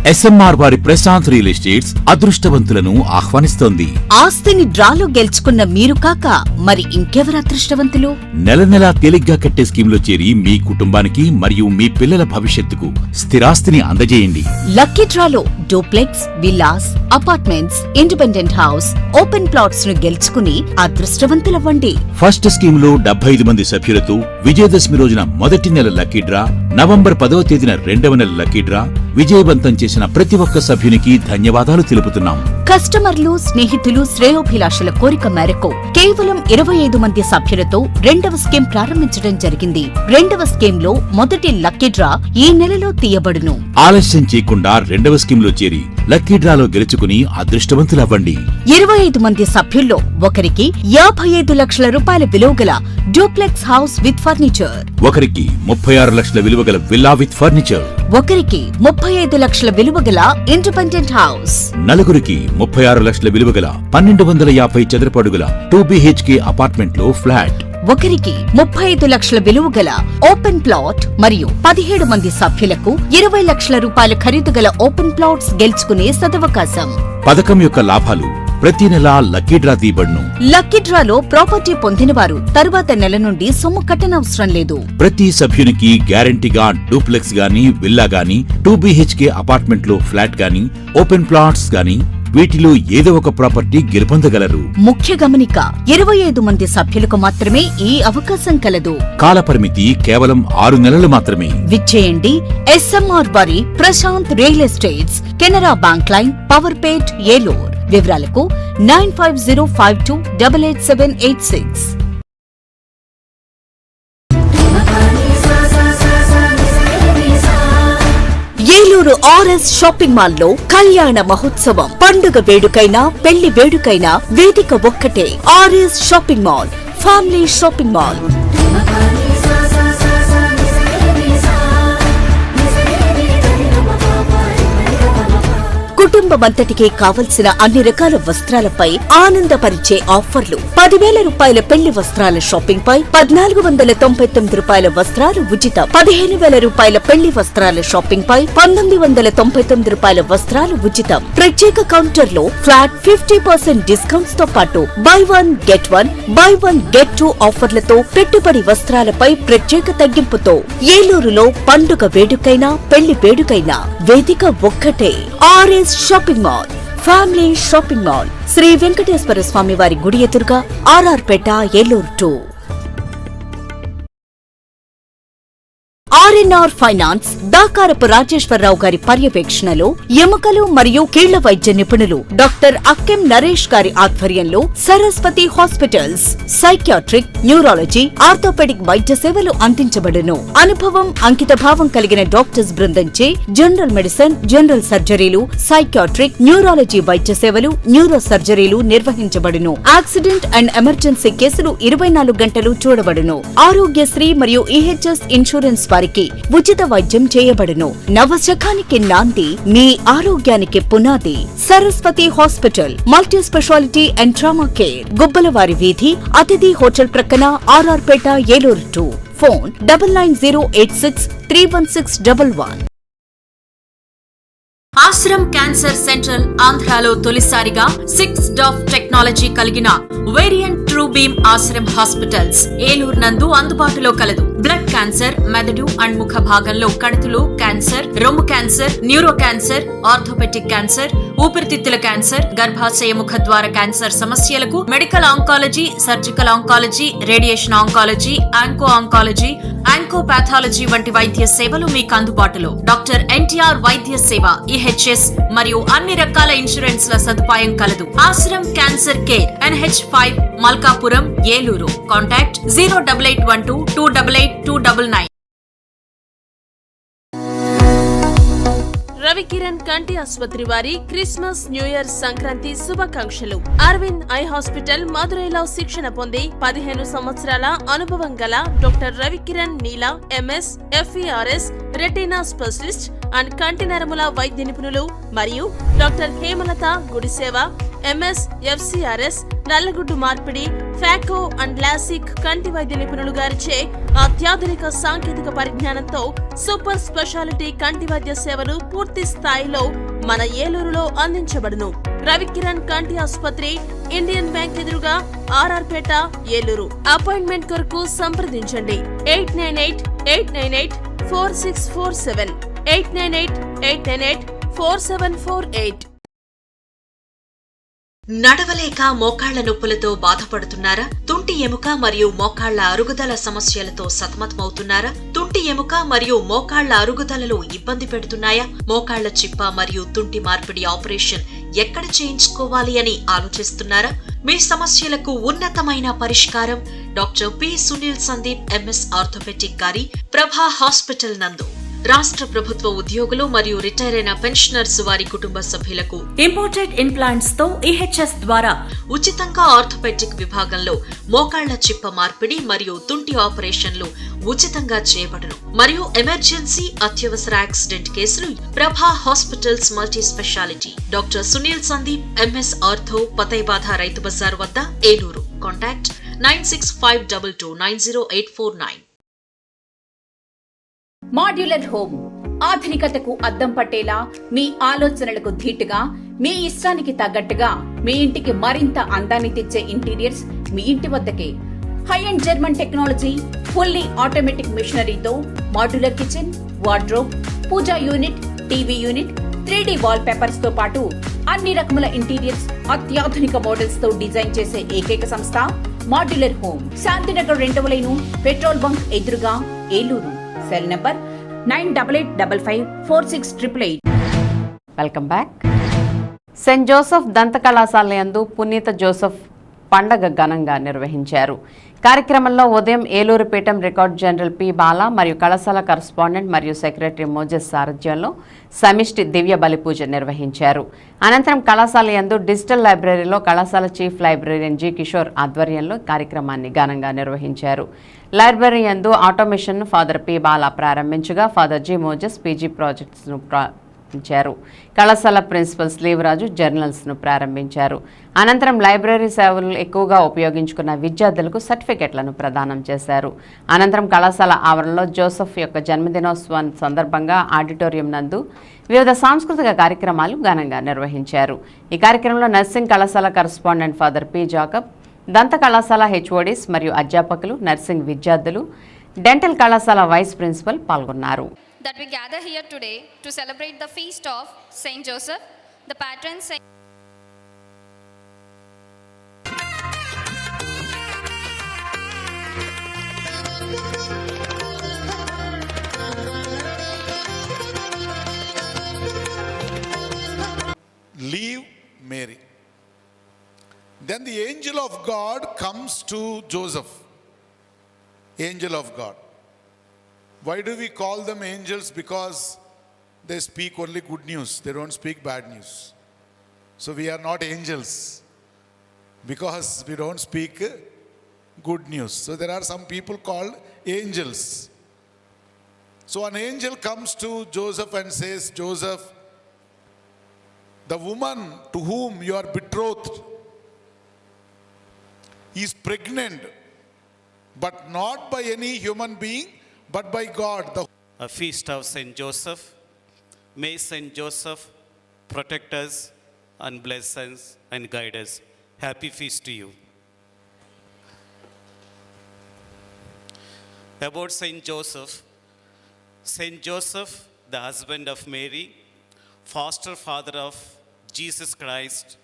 ఎస్ఎంఆర్ వారి ప్రశాంత్ రియల్ ఎస్టేట్స్ అదృష్టవంతులను ఆహ్వానిస్తోంది. ఆస్తిని డ్రాలో గెలుచుకున్న మీరు కాక మరి ఇంకెవరు అదృష్టవంతులు? నెల నెలా తేలిగ్గా కట్టే స్కీమ్లో చేరి మీ కుటుంబానికి మరియు మీ పిల్లల భవిష్యత్తుకు స్థిరాస్తిని అందజేయండి. లక్కీ డ్రాలో duplex, villas, apartments, independent house, open plots ను గెలుచుకుని అదృష్టవంతులవ్వండి. ఫస్ట్ స్కీమ్ లో 75 మంది సభ్యులతో విజయదశమి రోజున మొదటి నెల లక్కీ డ్రా, నవంబర్ 10వ తేదీన 2వ నెల లక్కీ డ్రా విజయవంతం చేసిన ప్రతి ఒక్క సభ్యునికి ధన్యవాదాలు తెలుపుతున్నాం. కస్టమర్లు, స్నేహితులు, శ్రేయోభిలాషుల కోరిక మేరకు కేవలం 25 మంది సభ్యులతో 2వ స్కీమ్ ప్రారంభించడం జరిగింది. 2వ స్కీమ్ లో మొదటి లక్కీ డ్రా ఈ నెలలో తీయబడును. ఆలస్యం చేయకుండా 2వ స్కీమ్ లో చేరి లక్కీ డ్రాలో గెలుచుకుని అదృష్టవంతులవ్వండి. 25 మంది సభ్యుల్లో ఒకరికి 55 లక్షల రూపాయల విలువగల డూప్లెక్స్ హౌస్ విత్ ఫర్నిచర్, ఒకరికి 36 లక్షల విలువగల విల్లా విత్ ఫర్నిచర్, ఒకరికి 35 లక్షల విలువగల ఇండిపెండెంట్ హౌస్, నలుగురికి 36 లక్షల విలువగల 1250 చదరపు అడుగుల 2 BHK అపార్ట్మెంట్ లో ఫ్లాట్, ఒకరికి 35 లక్షల విలువగల ఓపెన్ ప్లాట్ మరియు 17 మంది సభ్యులకు 20 లక్షల రూపాయల ఖరీదు గల ఓపెన్ ప్లాట్స్ గెలుచుకునే సదవకాశం. పథకం యొక్క లాభాలు ప్రతి నెల లక్కీ డ్రా తీయబడును. లక్కీ డ్రాలో ప్రాపర్టీ పొందినవారు తరువాత నెల నుండి సొమ్ము కట్టనవసరం లేదు. ప్రతి సభ్యునికి గ్యారంటీగా డూప్లెక్స్ గానీ, విల్లా గానీ, 2 BHK అపార్ట్మెంట్ లో ఫ్లాట్ గానీ, ఓపెన్ ప్లాట్స్ గానీ వీటిలో ఏదో ఒక ప్రాపర్టీ గెలుపొందగలరు. ముఖ్య గమనిక, 25 మంది సభ్యులకు మాత్రమే ఈ అవకాశం కలదు. కాలపరిమితి కేవలం 6 నెలలు మాత్రమే. విచ్చేయండి ఎస్ఎంఆర్ వారి Prashanth real estates, Canara bank line, Powerpet, Eluru. వివరాలకు 9505288786. ఏలూరు ఆర్ఎస్ షాపింగ్ మాల్ లో కళ్యాణ మహోత్సవం. పండుగ వేడుకైనా, పెళ్లి వేడుకైనా వేదిక ఒక్కటే. RS shopping mall, family shopping mall. కుటుంబమంతటికి కావలసిన అన్ని రకాల వస్త్రాలపై ఆనందపరిచే ఆఫర్లు. 10,000 రూపాయల పెళ్లి వస్త్రాల షాపింగ్ పై 1,499 రూపాయల వస్త్రాలు ఉచితం. 15,000 రూపాయల పెళ్లి వస్త్రాల షాపింగ్ పై 1,999 రూపాయల వస్త్రాలు ఉచితం. ప్రత్యేక కౌంటర్ లో ఫ్లాట్ 50% డిస్కౌంట్స్ తో పాటు బై 1 గెట్ 1, బై 1 గెట్ 2 ఆఫర్లతో పెట్టుబడి వస్త్రాలపై ప్రత్యేక తగ్గింపుతో ఏలూరులో పండుగ వేడుకైనా, పెళ్లి వేడుకైనా వేదిక ఒక్కటే. RS shopping mall, family shopping mall, Sri Venkateswara Swamy వారి గుడి ఎదురుగా, RR Peta, Eluru 2. RNR finance Dakarapu Rajeswararao గారి పర్యవేక్షణలో ఎముకలు మరియు కీళ్ల వైద్య నిపుణులు డాక్టర్ అక్కెం నరేష్ గారి ఆధ్వర్యంలో Saraswati hospitals psychiatric, neurology, orthopedic వైద్య సేవలు అందించబడును. అనుభవం, అంకిత భావం కలిగిన డాక్టర్స్ బృందంచే జనరల్ మెడిసిన్, జనరల్ సర్జరీలు, సైకియాట్రిక్, న్యూరాలజీ వైద్య సేవలు, న్యూరో సర్జరీలు నిర్వహించబడును. యాక్సిడెంట్ అండ్ ఎమర్జెన్సీ కేసులు 24 గంటలు చూడబడును. ఆరోగ్యశ్రీ మరియు ఈహెచ్ఎస్ ఇన్సూరెన్స్ వారికి ఉచిత వైద్యం చేయబడును. నవశకానికి నాంది, మీ ఆరోగ్యానికి పునాది. Saraswathi hospital, multi speciality and trauma care, Gubbalavari వీధి, అతిథి హోటల్ ప్రక్కన, RR Peta, Eluru 2. Phone 9908631611. Ashram cancer central ఆంధ్రాలో తొలిసారిగా 6 డాఫ్ టెక్నాలజీ కలిగిన variant true beam Ashram hospitals Eluru నందు అందుబాటులో కలదు. బ్లడ్ క్యాన్సర్, మెదడు అండ్ ముఖ భాగంలో కణుతులు క్యాన్సర్, రొమ్ము cancer, neuro cancer, orthopaedic cancer, ఊపిరితిత్తుల క్యాన్సర్, గర్భాశయ ముఖ ద్వార క్యాన్సర్ సమస్యలకు medical oncology, surgical oncology, radiation oncology, onco oncology, oncopathology వంటి వైద్య సేవలు మీకు అందుబాటులో. డాక్టర్ ఎన్టీఆర్ వైద్య సేవ, ఈహెచ్ఎస్ మరియు అన్ని రకాల ఇన్సూరెన్స్ల సదుపాయం కలదు. Ashram cancer care, NH5, Malkapuram, Eluru. Contact 08812288299. Ravikiran కంటి ఆసుపత్రి వారి క్రిస్మస్, న్యూ ఇయర్, సంక్రాంతి శుభాకాంక్షలు. అరవింద్ ఐ హాస్పిటల్ మదురైలో శిక్షణ పొంది 15 సంవత్సరాల అనుభవం గల doctor Ravikiran Neela MS, FERS, retina specialist and కంటి నరముల వైద్య నిపుణులు మరియు doctor Hemalatha Gudiseva MS, FCRS, నల్లగుడ్డు మార్పిడి, ఫాకో అండ్ లాసిక్ కంటి వైద్య నిపుణులు గారిచే అత్యాధునిక సాంకేతిక పరిజ్ఞానంతో సూపర్ స్పెషాలిటీ కంటి వైద్య సేవలు పూర్తి స్థాయిలో మన ఏలూరులో అందించబడును. రవికిరణ్ కంటి ఆసుపత్రి, ఇండియన్ బ్యాంక్ ఎదురుగా, ఆర్ఆర్ పేట, ఏలూరు. అపాయింట్మెంట్ కొరకు సంప్రదించండి 898-898-4647, 898-898-4748. నడవలేక మోకాళ్ల నొప్పులతో బాధపడుతున్నారా? తుంటి ఎముక మరియు మోకాళ్ల అరుగుదల సమస్యలతో సతమతమవుతున్నారా? తుంటి ఎముక మరియు మోకాళ్ల అరుగుదలలో ఇబ్బంది పెడుతున్నాయా? మోకాళ్ల చిప్ప మరియు తుంటి మార్పిడి ఆపరేషన్ ఎక్కడ చేయించుకోవాలి అని ఆలోచిస్తున్నారా? మీ సమస్యలకు ఉన్నతమైన పరిష్కారం doctor P. Sunil Sandeep MS orthopedic గారి ప్రభా హాస్పిటల్ నందు. రాష్ట్ర ప్రభుత్వ ఉద్యోగులు మరియు రిటైర్ అయిన పెన్షనర్స్ వారి కుటుంబ సభ్యులకు ఇంపోర్టెడ్ ఇంప్లాంట్స్ తో EHS ద్వారా ఉచితంగా ఆర్థోపెడిక్ విభాగంలో మోకాళ్ల చిప్ప మార్పిడి మరియు తుంటి ఆపరేషన్లు ఉచితంగా చేయబడును. మరియు ఎమర్జెన్సీ, అత్యవసర యాక్సిడెంట్ కేసులు Prabha hospitals multi speciality. Doctor Sunil Sandeep MS ortho, పతైబాధ రైతు బజార్ వద్ద, ఏలూరు. కాంటాక్ట్ 9652290849. మాడ్యులర్ హోమ్, ఆధునికతకు అద్దం పట్టేలా, మీ ఆలోచనలకు ధీటుగా, మీ ఇష్టానికి తగ్గట్టుగా మీ ఇంటికి మరింత అందాన్ని తెచ్చే ఇంటీరియర్స్ మీ ఇంటి వద్దకే. High end German technology, fully automatic మిషనరీతో modular kitchen, wardrobe, puja unit, TV unit, 3D wall papers తో పాటు అన్ని రకముల ఇంటీరియర్స్ అత్యాధునిక మోడల్స్ తో డిజైన్ చేసే ఏకైక సంస్థ మాడ్యులర్ హోమ్. శాంతినగర్ 2వ లైను, పెట్రోల్ బంక్ ఎదురుగా, Eluru. Cell number 9855546888. Welcome back. Saint Joseph దంత కళాశాల యందు పునీత జోసెఫ్ పండగ ఘనంగా నిర్వహించారు. కార్యక్రమంలో ఉదయం ఏలూరు పీఠం రికార్డ్ జనరల్ పి. బాలా మరియు కళాశాల కరస్పాండెంట్ మరియు సెక్రటరీ మోజెస్ సారథ్యంలో సమిష్టి దివ్య బలి పూజ నిర్వహించారు. అనంతరం కళాశాల యందు డిజిటల్ లైబ్రరీలో కళాశాల చీఫ్ లైబ్రరీయన్ జి. కిషోర్ ఆధ్వర్యంలో కార్యక్రమాన్ని ఘనంగా నిర్వహించారు. లైబ్రరీ యందు ఆటోమేషన్ ను ఫాదర్ పి. బాలా ప్రారంభించగా father G. Moses PG projects ను ప్రారంభించారు. కళాశాల ప్రిన్సిపల్ స్లీవరాజు జర్నల్స్ ను ప్రారంభించారు. అనంతరం లైబ్రరీ సేవలు ఎక్కువగా ఉపయోగించుకున్న విద్యార్థులకు సర్టిఫికెట్లను ప్రదానం చేశారు. అనంతరం కళాశాల ఆవరణలో జోసెఫ్ యొక్క జన్మదినోత్సవం సందర్భంగా ఆడిటోరియం నందు వివిధ సాంస్కృతిక కార్యక్రమాలు ఘనంగా నిర్వహించారు. ఈ కార్యక్రమంలో నర్సింగ్ కళాశాల కరస్పాండెంట్ ఫాదర్ పి. జాకబ్, దంత కళాశాల HODs మరియు అధ్యాపకులు, నర్సింగ్ విద్యార్థులు, డెంటల్ కళాశాల వైస్ ప్రిన్సిపల్ పాల్గొన్నారు. That we gather here today to celebrate the feast of Saint Joseph, the patron saint. leave Mary. Then the angel of God comes to Joseph. Angel of God. Why do we call them angels? Because they speak only good news. They don't speak bad news. So we are not angels because we don't speak good news. So there are some people called angels. So an angel comes to Joseph and says, Joseph, the woman to whom you are betrothed is pregnant, but not by any human being, but by God. A feast of Saint Joseph. May Saint Joseph protect us and bless us and guide us. Happy feast to you. About Saint Joseph. Saint Joseph, the husband of Mary, foster father of Jesus Christ.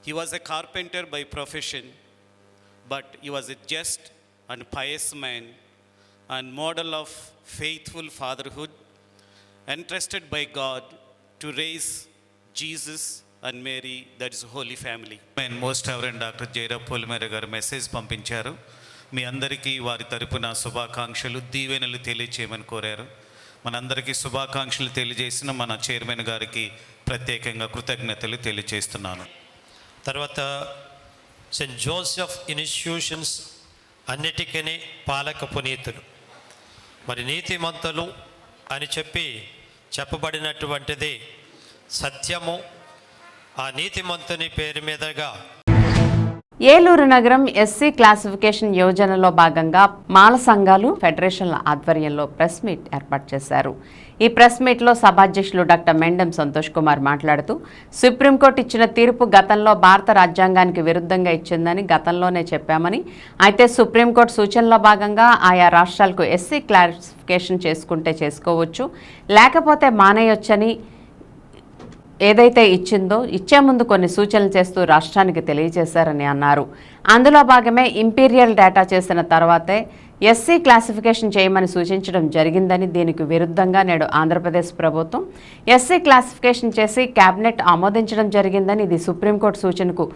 He was a carpenter by profession, but he was a just and pious man and model of faithful fatherhood, entrusted by God to raise Jesus and Mary, that is Holy Family. And most Reverend Dr. Jairab Polimera garu message పంపించారు. మీ అందరికీ వారి తరపున శుభాకాంక్షలు దీవెనలు తెలియచేయమని కోరారు. మనందరికీ శుభాకాంక్షలు తెలియజేసిన మన చైర్మన్ గారికి ప్రత్యేకంగా కృతజ్ఞతలు తెలియజేస్తున్నాను. తర్వాత సెయింట్ జోసెఫ్ ఇన్స్టిట్యూషన్స్ అన్నిటికీ పాలక పునీతులు, మరి నీతిమంతులు అని చెప్పబడినటువంటిది సత్యము. ఆ నీతిమంతుని పేరు మీదుగా ఏలూరు నగరం ఎస్సీ క్లాసిఫికేషన్ యోజనలో భాగంగా మాల సంఘాలు ఫెడరేషన్ల ఆధ్వర్యంలో ప్రెస్ మీట్ ఏర్పాటు చేశారు. ఈ ప్రెస్ మీట్లో సభాధ్యక్షులు డాక్టర్ మెండం సంతోష్ కుమార్ మాట్లాడుతూ సుప్రీంకోర్టు ఇచ్చిన తీర్పు గతంలో భారత రాజ్యాంగానికి విరుద్ధంగా ఇచ్చిందని గతంలోనే చెప్పామని, అయితే సుప్రీంకోర్టు సూచనలో భాగంగా ఆయా రాష్ట్రాలకు ఎస్సీ క్లాసిఫికేషన్ చేసుకుంటే చేసుకోవచ్చు, లేకపోతే మానేయొచ్చని ఏదైతే ఇచ్చిందో ఇచ్చే ముందు కొన్ని సూచనలు చేస్తూ రాష్ట్రానికి తెలియజేశారని అన్నారు. అందులో భాగమే ఇంపీరియల్ డేటా చేసిన తర్వాతే ఎస్సీ క్లాసిఫికేషన్ చేయమని సూచించడం జరిగిందని, దీనికి విరుద్ధంగా నేడు ఆంధ్రప్రదేశ్ ప్రభుత్వం ఎస్సీ క్లాసిఫికేషన్ చేసి కేబినెట్ ఆమోదించడం జరిగిందని, ఇది సుప్రీంకోర్టు సూచనకు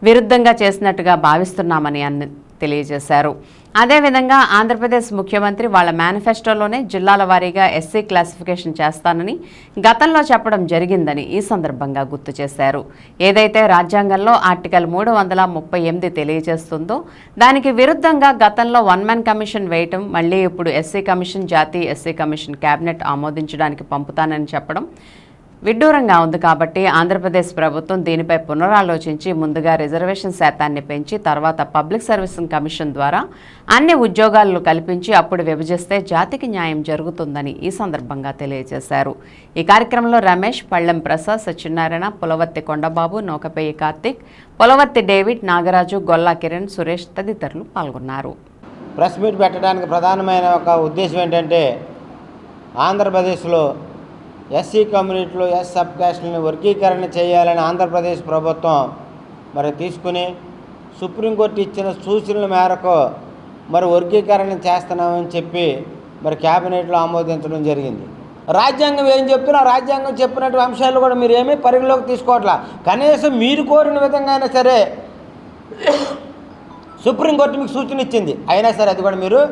విరుద్ధంగా చేసినట్టుగా భావిస్తున్నామని తెలియజేశారు. అదేవిధంగా ఆంధ్రప్రదేశ్ ముఖ్యమంత్రి వాళ్ళ మేనిఫెస్టోలోనే జిల్లాల వారీగా ఎస్సీ క్లాసిఫికేషన్ చేస్తానని గతంలో చెప్పడం జరిగిందని ఈ సందర్భంగా గుర్తు చేశారు. ఏదైతే రాజ్యాంగంలో ఆర్టికల్ 338 తెలియజేస్తుందో దానికి విరుద్ధంగా గతంలో వన్ మ్యాన్ కమిషన్ వేయటం, మళ్ళీ ఇప్పుడు ఎస్సీ కమిషన్, జాతీయ ఎస్సీ కమిషన్ కేబినెట్ ఆమోదించడానికి పంపుతానని చెప్పడం విడ్డూరంగా ఉంది. కాబట్టి ఆంధ్రప్రదేశ్ ప్రభుత్వం దీనిపై పునరాలోచించి ముందుగా రిజర్వేషన్ శాతాన్ని పెంచి తర్వాత పబ్లిక్ సర్వీసింగ్ కమిషన్ ద్వారా అన్ని ఉద్యోగాలను కల్పించి అప్పుడు విభజిస్తే జాతికి న్యాయం జరుగుతుందని ఈ సందర్భంగా తెలియజేశారు. ఈ కార్యక్రమంలో రమేష్, పళ్ళెం ప్రసాద్, సత్యనారాయణ, పులవర్తి కొండబాబు, నౌకపేయి కార్తిక్, పులవర్తి డేవిడ్, నాగరాజు, గొల్లా కిరణ్, సురేష్ తదితరులు పాల్గొన్నారు. ప్రెస్ మీట్ పెట్టడానికి ప్రధానమైన ఒక ఉద్దేశం ఏంటంటే ఆంధ్రప్రదేశ్లో ఎస్సీ కమ్యూనిటీలో ఎస్ సబ్ క్యాస్ట్ని వర్గీకరణ చేయాలని ఆంధ్రప్రదేశ్ ప్రభుత్వం మరి తీసుకుని సుప్రీంకోర్టు ఇచ్చిన సూచనల మేరకు మరి వర్గీకరణ చేస్తున్నామని చెప్పి మరి క్యాబినెట్లో ఆమోదించడం జరిగింది. రాజ్యాంగం ఏం చెప్తున్నా రాజ్యాంగం చెప్పినట్టు అంశాలు కూడా మీరు ఏమీ పరిగణలోకి తీసుకోవట్లా. కనీసం మీరు కోరిన విధంగా అయినా సరే సుప్రీంకోర్టు మీకు సూచన ఇచ్చింది, అయినా సరే అది కూడా మీరు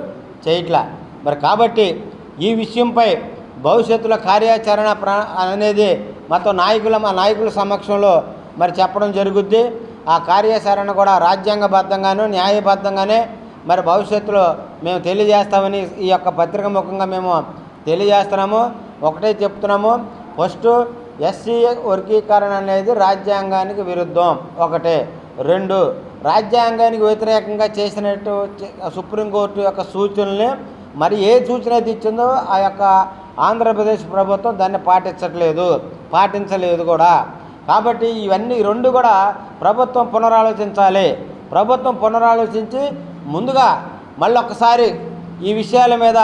చేయట్లా. మరి కాబట్టి ఈ విషయంపై భవిష్యత్తులో కార్యాచరణ అనేది మా నాయకుల సమక్షంలో మరి చెప్పడం జరుగుద్ది. ఆ కార్యాచరణ కూడా రాజ్యాంగబద్ధంగాను న్యాయబద్ధంగానే మరి భవిష్యత్తులో మేము తెలియజేస్తామని ఈ యొక్క పత్రిక ముఖంగా మేము తెలియజేస్తున్నాము. ఒకటే చెప్తున్నాము, ఫస్ట్ ఎస్సీ వర్గీకరణ అనేది రాజ్యాంగానికి విరుద్ధం ఒకటే. 2, రాజ్యాంగానికి వ్యతిరేకంగా చేసినట్టు సుప్రీంకోర్టు యొక్క సూచనల్ని మరి ఏ సూచన అయితే ఇచ్చిందో ఆ యొక్క ఆంధ్రప్రదేశ్ ప్రభుత్వం దాన్ని పాటించలేదు కూడా. కాబట్టి ఇవన్నీ 2 కూడా ప్రభుత్వం పునరాలోచించాలి. ప్రభుత్వం పునరాలోచించి ముందుగా మళ్ళొకసారి ఈ విషయాల మీద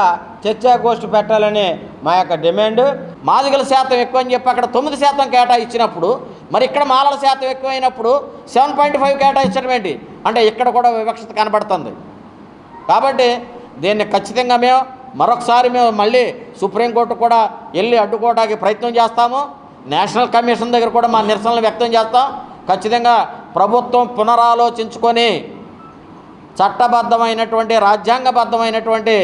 చర్చాగోష్ఠి పెట్టాలని మా యొక్క డిమాండ్. మాదిగల శాతం ఎక్కువ అని చెప్పి అక్కడ 9% కేటాయించినప్పుడు మరి ఇక్కడ మాలల శాతం ఎక్కువైనప్పుడు 7.5 కేటాయించడం ఏంటి అంటే ఇక్కడ కూడా వివక్షత కనబడుతుంది. కాబట్టి దీన్ని ఖచ్చితంగా మేము మరొకసారి మళ్ళీ సుప్రీంకోర్టు కూడా వెళ్ళి అడ్డుకోవడానికి ప్రయత్నం చేస్తాము. నేషనల్ కమిషన్ దగ్గర కూడా మా నిరసనలు వ్యక్తం చేస్తాం. ఖచ్చితంగా ప్రభుత్వం పునరాలోచించుకొని చట్టబద్ధమైనటువంటి రాజ్యాంగబద్ధమైనటువంటి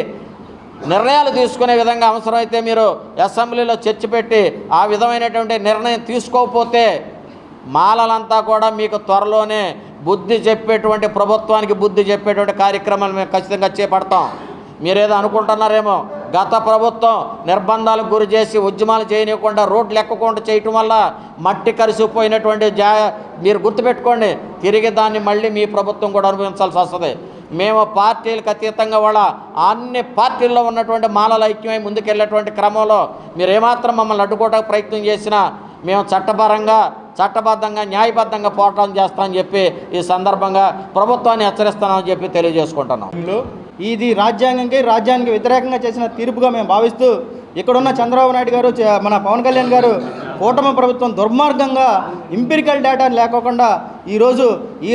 నిర్ణయాలు తీసుకునే విధంగా అవసరమైతే మీరు అసెంబ్లీలో చర్చ పెట్టి ఆ విధమైనటువంటి నిర్ణయం తీసుకోకపోతే మాలలంతా కూడా మీకు త్వరలోనే బుద్ధి చెప్పేటువంటి ప్రభుత్వానికి బుద్ధి చెప్పేటువంటి కార్యక్రమాలు మేము ఖచ్చితంగా చేపడతాం. మీరేదో అనుకుంటున్నారేమో, గత ప్రభుత్వం నిర్బంధాలకు గురి చేసి ఉద్యమాలు చేయనివ్వకుండా రోడ్లు ఎక్కకుండా చేయటం వల్ల మట్టి కరిసిపోయినటువంటి మీరు గుర్తుపెట్టుకోండి, తిరిగి దాన్ని మళ్ళీ మీ ప్రభుత్వం కూడా అనుభవించాల్సి వస్తుంది. మేము పార్టీలకు అతీతంగా వాళ్ళ అన్ని పార్టీల్లో ఉన్నటువంటి మాలల ఐక్యమై ముందుకెళ్ళేటువంటి క్రమంలో మీరు ఏమాత్రం మమ్మల్ని అడ్డుకోవడానికి ప్రయత్నం చేసినా మేము చట్టబద్ధంగా న్యాయబద్ధంగా పోరాటం చేస్తామని చెప్పి ఈ సందర్భంగా ప్రభుత్వాన్ని హెచ్చరిస్తామని చెప్పి తెలియజేసుకుంటున్నాం. ఇది రాజ్యానికి వ్యతిరేకంగా చేసిన తీర్పుగా మేము భావిస్తూ ఇక్కడున్న చంద్రబాబు నాయుడు గారు, మన పవన్ కళ్యాణ్ గారు కూటమి ప్రభుత్వం దుర్మార్గంగా ఎంపిరికల్ డేటా లేకోకుండా ఈరోజు ఈ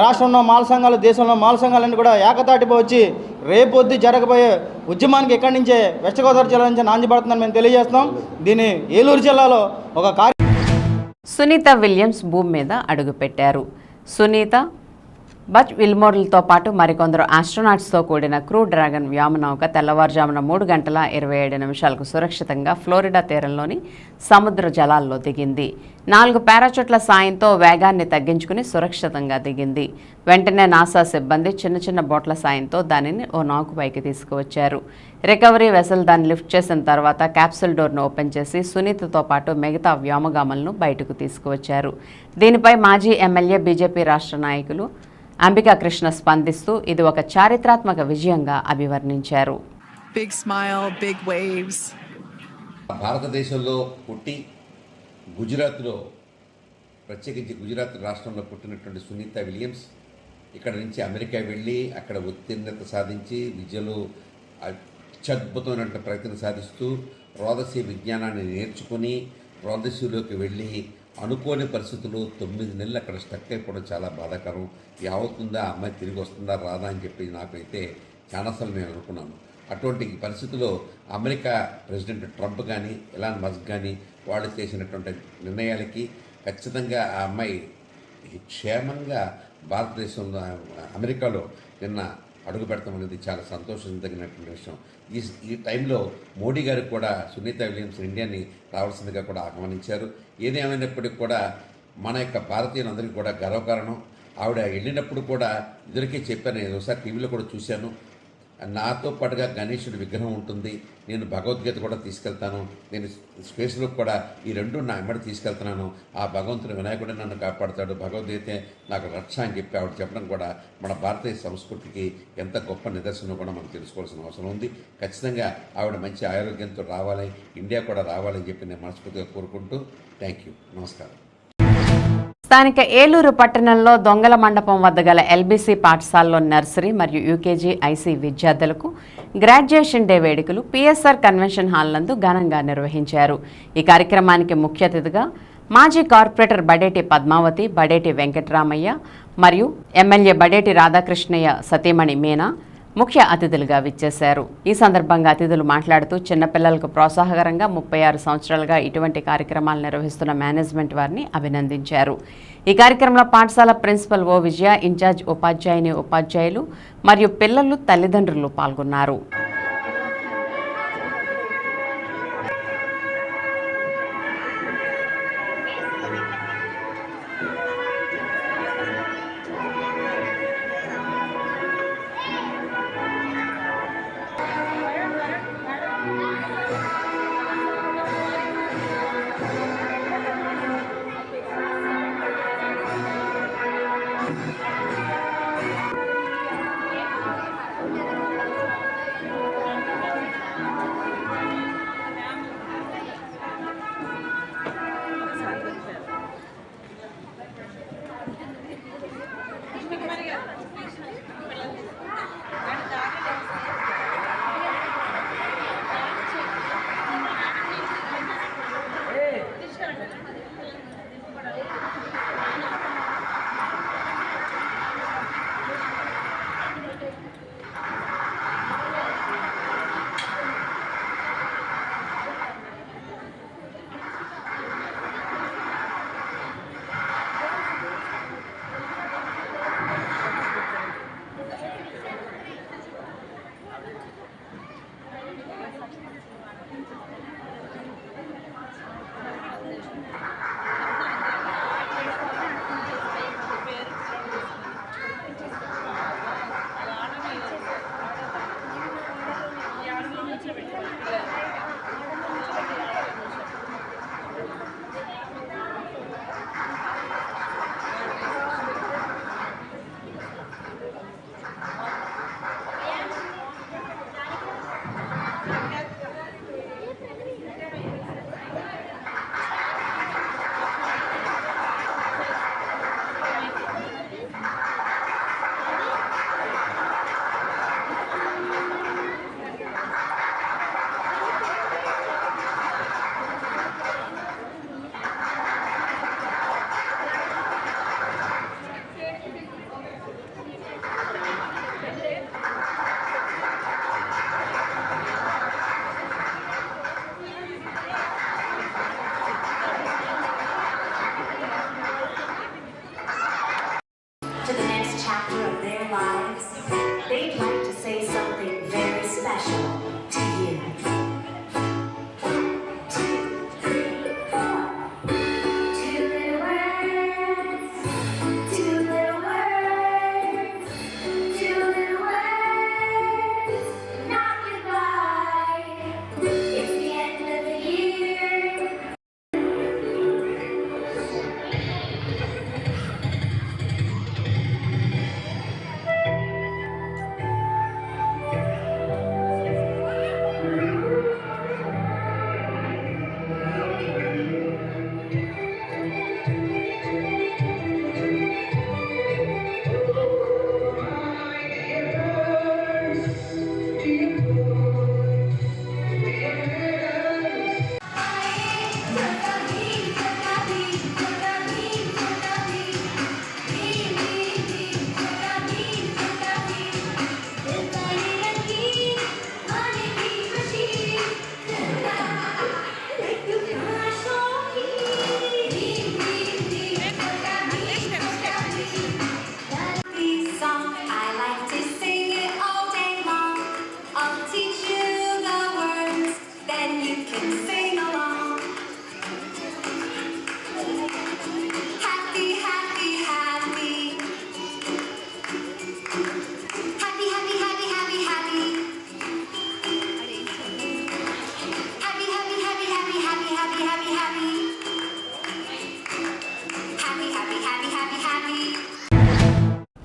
రాష్ట్రంలో మాల సంఘాలు, దేశంలో మాల సంఘాలన్నీ కూడా ఏకతాటిపై వచ్చి రేపొద్దు జరగబోయే ఉద్యమానికి ఇక్కడి నుంచే వెస్ట్ గోదావరి జిల్లా నుంచి నాందిపడుతుందని మేము తెలియజేస్తున్నాం. దీన్ని ఏలూరు జిల్లాలో ఒక సునీత విలియమ్స్ భూమి మీద అడుగుపెట్టారు. సునీత, బచ్ విల్మోర్లతో పాటు మరికొందరు ఆస్ట్రోనాట్స్తో కూడిన క్రూ డ్రాగన్ వ్యోమనౌక తెల్లవారుజామున 3:27 సురక్షితంగా ఫ్లోరిడా తీరంలోని సముద్ర జలాల్లో దిగింది. 4 పారాచూట్ల సాయంతో వేగాన్ని తగ్గించుకుని సురక్షితంగా దిగింది. వెంటనే నాసా సిబ్బంది చిన్న బోట్ల సాయంతో దానిని ఓ నౌకపైకి తీసుకువచ్చారు. రికవరీ వెసల్ దాన్ని లిఫ్ట్ చేసిన తర్వాత క్యాప్సూల్ డోర్ను ఓపెన్ చేసి సునీతతో పాటు మిగతా వ్యోమగాములను బయటకు తీసుకువచ్చారు. దీనిపై మాజీ ఎమ్మెల్యే, బీజేపీ రాష్ట్ర నాయకులు అంబికా కృష్ణ స్పందిస్తూ ఇది ఒక చారిత్రాత్మక విజయంగా అభివర్ణించారు. భారతదేశంలో పుట్టి గుజరాత్లో, ప్రత్యేకించి గుజరాత్ రాష్ట్రంలో పుట్టినటువంటి సునీత విలియమ్స్ ఇక్కడ నుంచి అమెరికా వెళ్ళి అక్కడ ఉత్తీర్ణత సాధించి విద్యలో అత్యద్భుతమైనటువంటి ప్రయత్నం సాధిస్తూ రోదసీ విజ్ఞానాన్ని నేర్చుకుని రోదసీలోకి వెళ్ళి అనుకోని పరిస్థితుల్లో 9 నెలలు అక్కడ స్టక్ అయిపోవడం చాలా బాధాకరం. యావత్తుందా అమ్మాయి తిరిగి వస్తుందా రాదా అని చెప్పి నాకైతే చాలాసార్లు నేను అనుకున్నాను. అటువంటి పరిస్థితుల్లో అమెరికా ప్రెసిడెంట్ ట్రంప్ కానీ, ఎలాన్ మస్క్ కానీ వాళ్ళు చేసినటువంటి నిర్ణయాలకి ఖచ్చితంగా ఆ అమ్మాయి క్షేమంగా భారతదేశంలో, అమెరికాలో నిన్న అడుగు పెడతాం అనేది చాలా సంతోషించదగినటువంటి విషయం. ఈ టైంలో మోడీ గారు కూడా సునీత విలియమ్స్ ఇండియాని రావాల్సిందిగా కూడా ఆహ్వానించారు. ఏదేమైనప్పటికీ కూడా మన యొక్క భారతీయులందరికీ కూడా గర్వకారణం. ఆవిడ వెళ్ళినప్పుడు కూడా ఇద్దరికీ చెప్పాను, నేను ఒకసారి టీవీలో కూడా చూశాను, నాతో పాటుగా గణేశుడి విగ్రహం ఉంటుంది, నేను భగవద్గీత కూడా తీసుకెళ్తాను, నేను స్పేస్లో కూడా ఈ రెండు నా వెంబడి తీసుకెళ్తున్నాను, ఆ భగవంతుడు వినాయకుడే నన్ను కాపాడుతాడు, భగవద్గీతే నాకు రక్ష అని చెప్పి ఆవిడ చెప్పడం కూడా మన భారతీయ సంస్కృతికి ఎంత గొప్ప నిదర్శనం కూడా మనం తెలుసుకోవాల్సిన అవసరం ఉంది. ఖచ్చితంగా ఆవిడ మంచి ఆరోగ్యంతో రావాలి, ఇండియా కూడా రావాలని చెప్పి నేను మనస్ఫూర్తిగా కోరుకుంటూ థ్యాంక్ యూ, నమస్కారం. స్థానిక ఏలూరు పట్టణంలో దొంగల మండపం వద్ద గల ఎల్బీసీ పాఠశాలలో నర్సరీ మరియు యూకేజీ ఐసీ విద్యార్థులకు గ్రాడ్యుయేషన్ డే వేడుకలు పిఎస్ఆర్ కన్వెన్షన్ హాల్ నందు ఘనంగా నిర్వహించారు. ఈ కార్యక్రమానికి ముఖ్య అతిథిగా మాజీ కార్పొరేటర్ బడేటి పద్మావతి, బడేటి వెంకటరామయ్య మరియు ఎమ్మెల్యే బడేటి రాధాకృష్ణయ్య సతీమణి మీనా ముఖ్య అతిథులుగా విచ్చేశారు. ఈ సందర్భంగా అతిథులు మాట్లాడుతూ చిన్నపిల్లలకు ప్రోత్సాహకరంగా 36 సంవత్సరాలుగా ఇటువంటి కార్యక్రమాలు నిర్వహిస్తున్న మేనేజ్మెంట్ వారిని అభినందించారు. ఈ కార్యక్రమంలో పాఠశాల ప్రిన్సిపల్ ఓ విజయ, ఇన్ఛార్జ్ ఉపాధ్యాయుని, ఉపాధ్యాయులు మరియు పిల్లలు, తల్లిదండ్రులు పాల్గొన్నారు.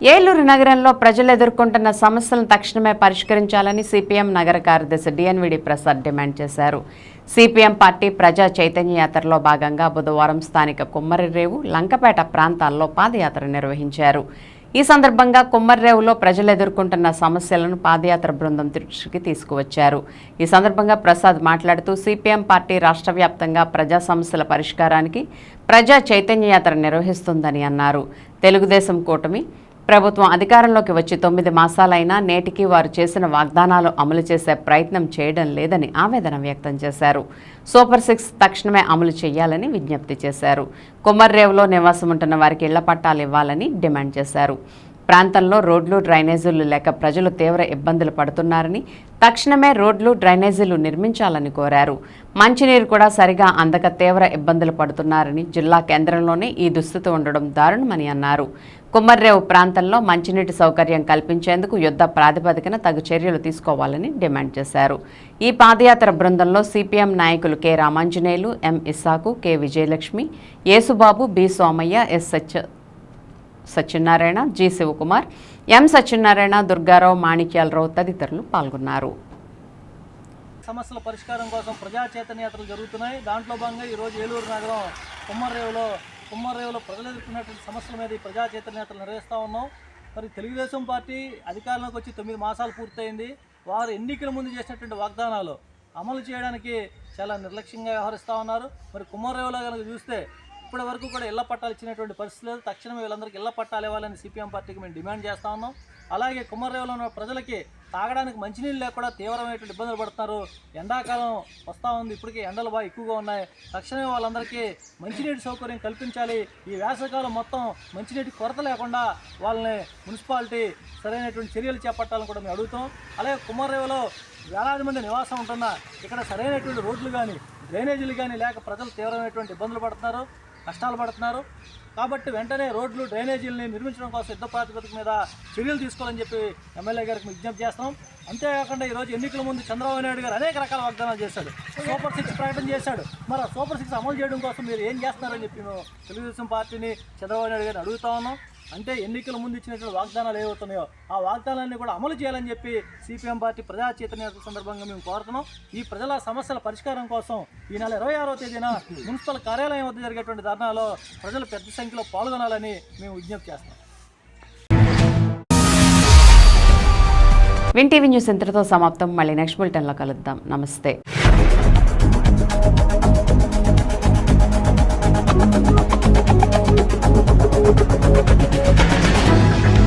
ఏలూరు నగరంలో ప్రజలు ఎదుర్కొంటున్న సమస్యలను తక్షణమే పరిష్కరించాలని సిపిఎం నగర కార్యదర్శి డిఎన్విడి ప్రసాద్ డిమాండ్ చేశారు. సిపిఎం పార్టీ ప్రజా చైతన్య యాత్రలో భాగంగా బుధవారం స్థానిక కుమ్మరిరేవు, లంకపేట ప్రాంతాల్లో పాదయాత్ర నిర్వహించారు. ఈ సందర్భంగా కుమ్మరిరేవులో ప్రజలు ఎదుర్కొంటున్న సమస్యలను పాదయాత్ర బృందం దృష్టికి తీసుకువచ్చారు. ఈ సందర్భంగా ప్రసాద్ మాట్లాడుతూ సిపిఎం పార్టీ రాష్ట్ర వ్యాప్తంగా ప్రజా సమస్యల పరిష్కారానికి ప్రజా చైతన్య యాత్ర నిర్వహిస్తుందని అన్నారు. తెలుగుదేశం కూటమి ప్రభుత్వం అధికారంలోకి వచ్చి 9 మాసాలైనా నేటికి వారు చేసిన వాగ్దానాలు అమలు చేసే ప్రయత్నం చేయడం లేదని ఆవేదన వ్యక్తం చేశారు. సూపర్ 6 తక్షణమే అమలు చేయాలని విజ్ఞప్తి చేశారు. కుమ్మర్రేవులో నివాసం ఉంటున్న వారికి ఇళ్ల పట్టాలు ఇవ్వాలని డిమాండ్ చేశారు. ప్రాంతంలో రోడ్లు, డ్రైనేజీలు లేక ప్రజలు తీవ్ర ఇబ్బందులు పడుతున్నారని, తక్షణమే రోడ్లు, డ్రైనేజీలు నిర్మించాలని కోరారు. మంచినీరు కూడా సరిగా అందక తీవ్ర ఇబ్బందులు పడుతున్నారని, జిల్లా కేంద్రంలోనే ఈ దుస్థితి ఉండడం దారుణమని అన్నారు. కుమ్మర్రేవు ప్రాంతంలో మంచినీటి సౌకర్యం కల్పించేందుకు యుద్ధ ప్రాతిపదికన తగు చర్యలు తీసుకోవాలని డిమాండ్ చేశారు. ఈ పాదయాత్ర బృందంలో సిపిఎం నాయకులు K Ramanjaneyulu, M Isaac, K Vijayalakshmi, Yesubabu, B Somaiah, S Satyanarayana, G Sivakumar, M Satyanarayana, Durgarao, Manikyalarao తదితరులు పాల్గొన్నారు. సమస్యల పరిష్కారం కోసం ప్రజా చైతన్య యాత్రలు జరుగుతున్నాయి. దాంట్లో భాగంగా ఈరోజు ఏలూరు నగరం కుమ్మర్రేవులో ప్రజలు ఎదుర్కొన్నటువంటి సమస్యల మీద ఈ ప్రజా చైతన్య యాత్రలు నిర్వహిస్తూ ఉన్నాం. మరి తెలుగుదేశం పార్టీ అధికారంలోకి వచ్చి 9 మాసాలు పూర్తయింది. వారు ఎన్నికల ముందు చేసినటువంటి వాగ్దానాలు అమలు చేయడానికి చాలా నిర్లక్ష్యంగా వ్యవహరిస్తూ ఉన్నారు. మరి కుమ్మర్రేవులో కనుక చూస్తే ఇప్పటి వరకు కూడా ఇళ్ల పట్టాలు ఇచ్చినటువంటి పరిస్థితి లేదు. తక్షణమే వీళ్ళందరికీ ఇళ్ల పట్టాలు ఇవ్వాలని సిపిఎం పార్టీకి మేము డిమాండ్ చేస్తూ ఉన్నాం. అలాగే కుమ్మర్రేవులో ఉన్న ప్రజలకి తాగడానికి మంచినీళ్ళు లేకుండా తీవ్రమైనటువంటి ఇబ్బందులు పడుతున్నారు. ఎండాకాలం వస్తూ ఉంది, ఇప్పటికీ ఎండలు బాగా ఎక్కువగా ఉన్నాయి. తక్షణమే వాళ్ళందరికీ మంచినీటి సౌకర్యం కల్పించాలి. ఈ వేసవికాలం మొత్తం మంచినీటి కొరత లేకుండా వాళ్ళని మున్సిపాలిటీ సరైనటువంటి చర్యలు చేపట్టాలని కూడా మేము అడుగుతాం. అలాగే కుమ్మర్రేవులో వేలాది మంది నివాసం ఉంటున్నా ఇక్కడ సరైనటువంటి రోడ్లు కానీ, డ్రైనేజీలు కానీ లేక ప్రజలు తీవ్రమైనటువంటి ఇబ్బందులు పడుతున్నారు, కష్టాలు పడుతున్నారు. కాబట్టి వెంటనే రోడ్లు, డ్రైనేజీలని నిర్మించడం కోసం యుద్ధ ప్రాతిపదిక మీద చర్యలు తీసుకోవాలని చెప్పి ఎమ్మెల్యే గారికి విజ్ఞప్తి చేస్తున్నాం. అంతేకాకుండా ఈరోజు ఎన్నికల ముందు చంద్రబాబు నాయుడు గారు అనేక రకాల వాగ్దానాలు చేశాడు. సూపర్ 6 ప్రకటన చేశాడు. మరి ఆ సూపర్ 6 అమలు చేయడం కోసం మీరు ఏం చేస్తున్నారని చెప్పి మేము తెలుగుదేశం పార్టీని, చంద్రబాబు నాయుడు గారిని అడుగుతా ఉన్నాం. అంటే ఎన్నికల ముందు ఇచ్చినటువంటి వాగ్దానాలు ఏవవుతున్నాయో ఆ వాగ్దానాన్ని కూడా అమలు చేయాలని చెప్పి సిపిఎం పార్టీ ప్రజా చైతన్య సందర్భంగా మేము కోరుతున్నాం. ఈ ప్రజల సమస్యల పరిష్కారం కోసం ఈ నెల 26వ తేదీన మున్సిపల్ కార్యాలయం వద్ద జరిగేటువంటి ధర్నాలో ప్రజలు పెద్ద సంఖ్యలో పాల్గొనాలని మేము విజ్ఞప్తి చేస్తున్నాం. విన్ టీవీ న్యూస్ ఇంతటితో సమాప్తం. మళ్ళీ నెక్స్ట్ బులెటిన్లో కలుద్దాం. నమస్తే. Thank you.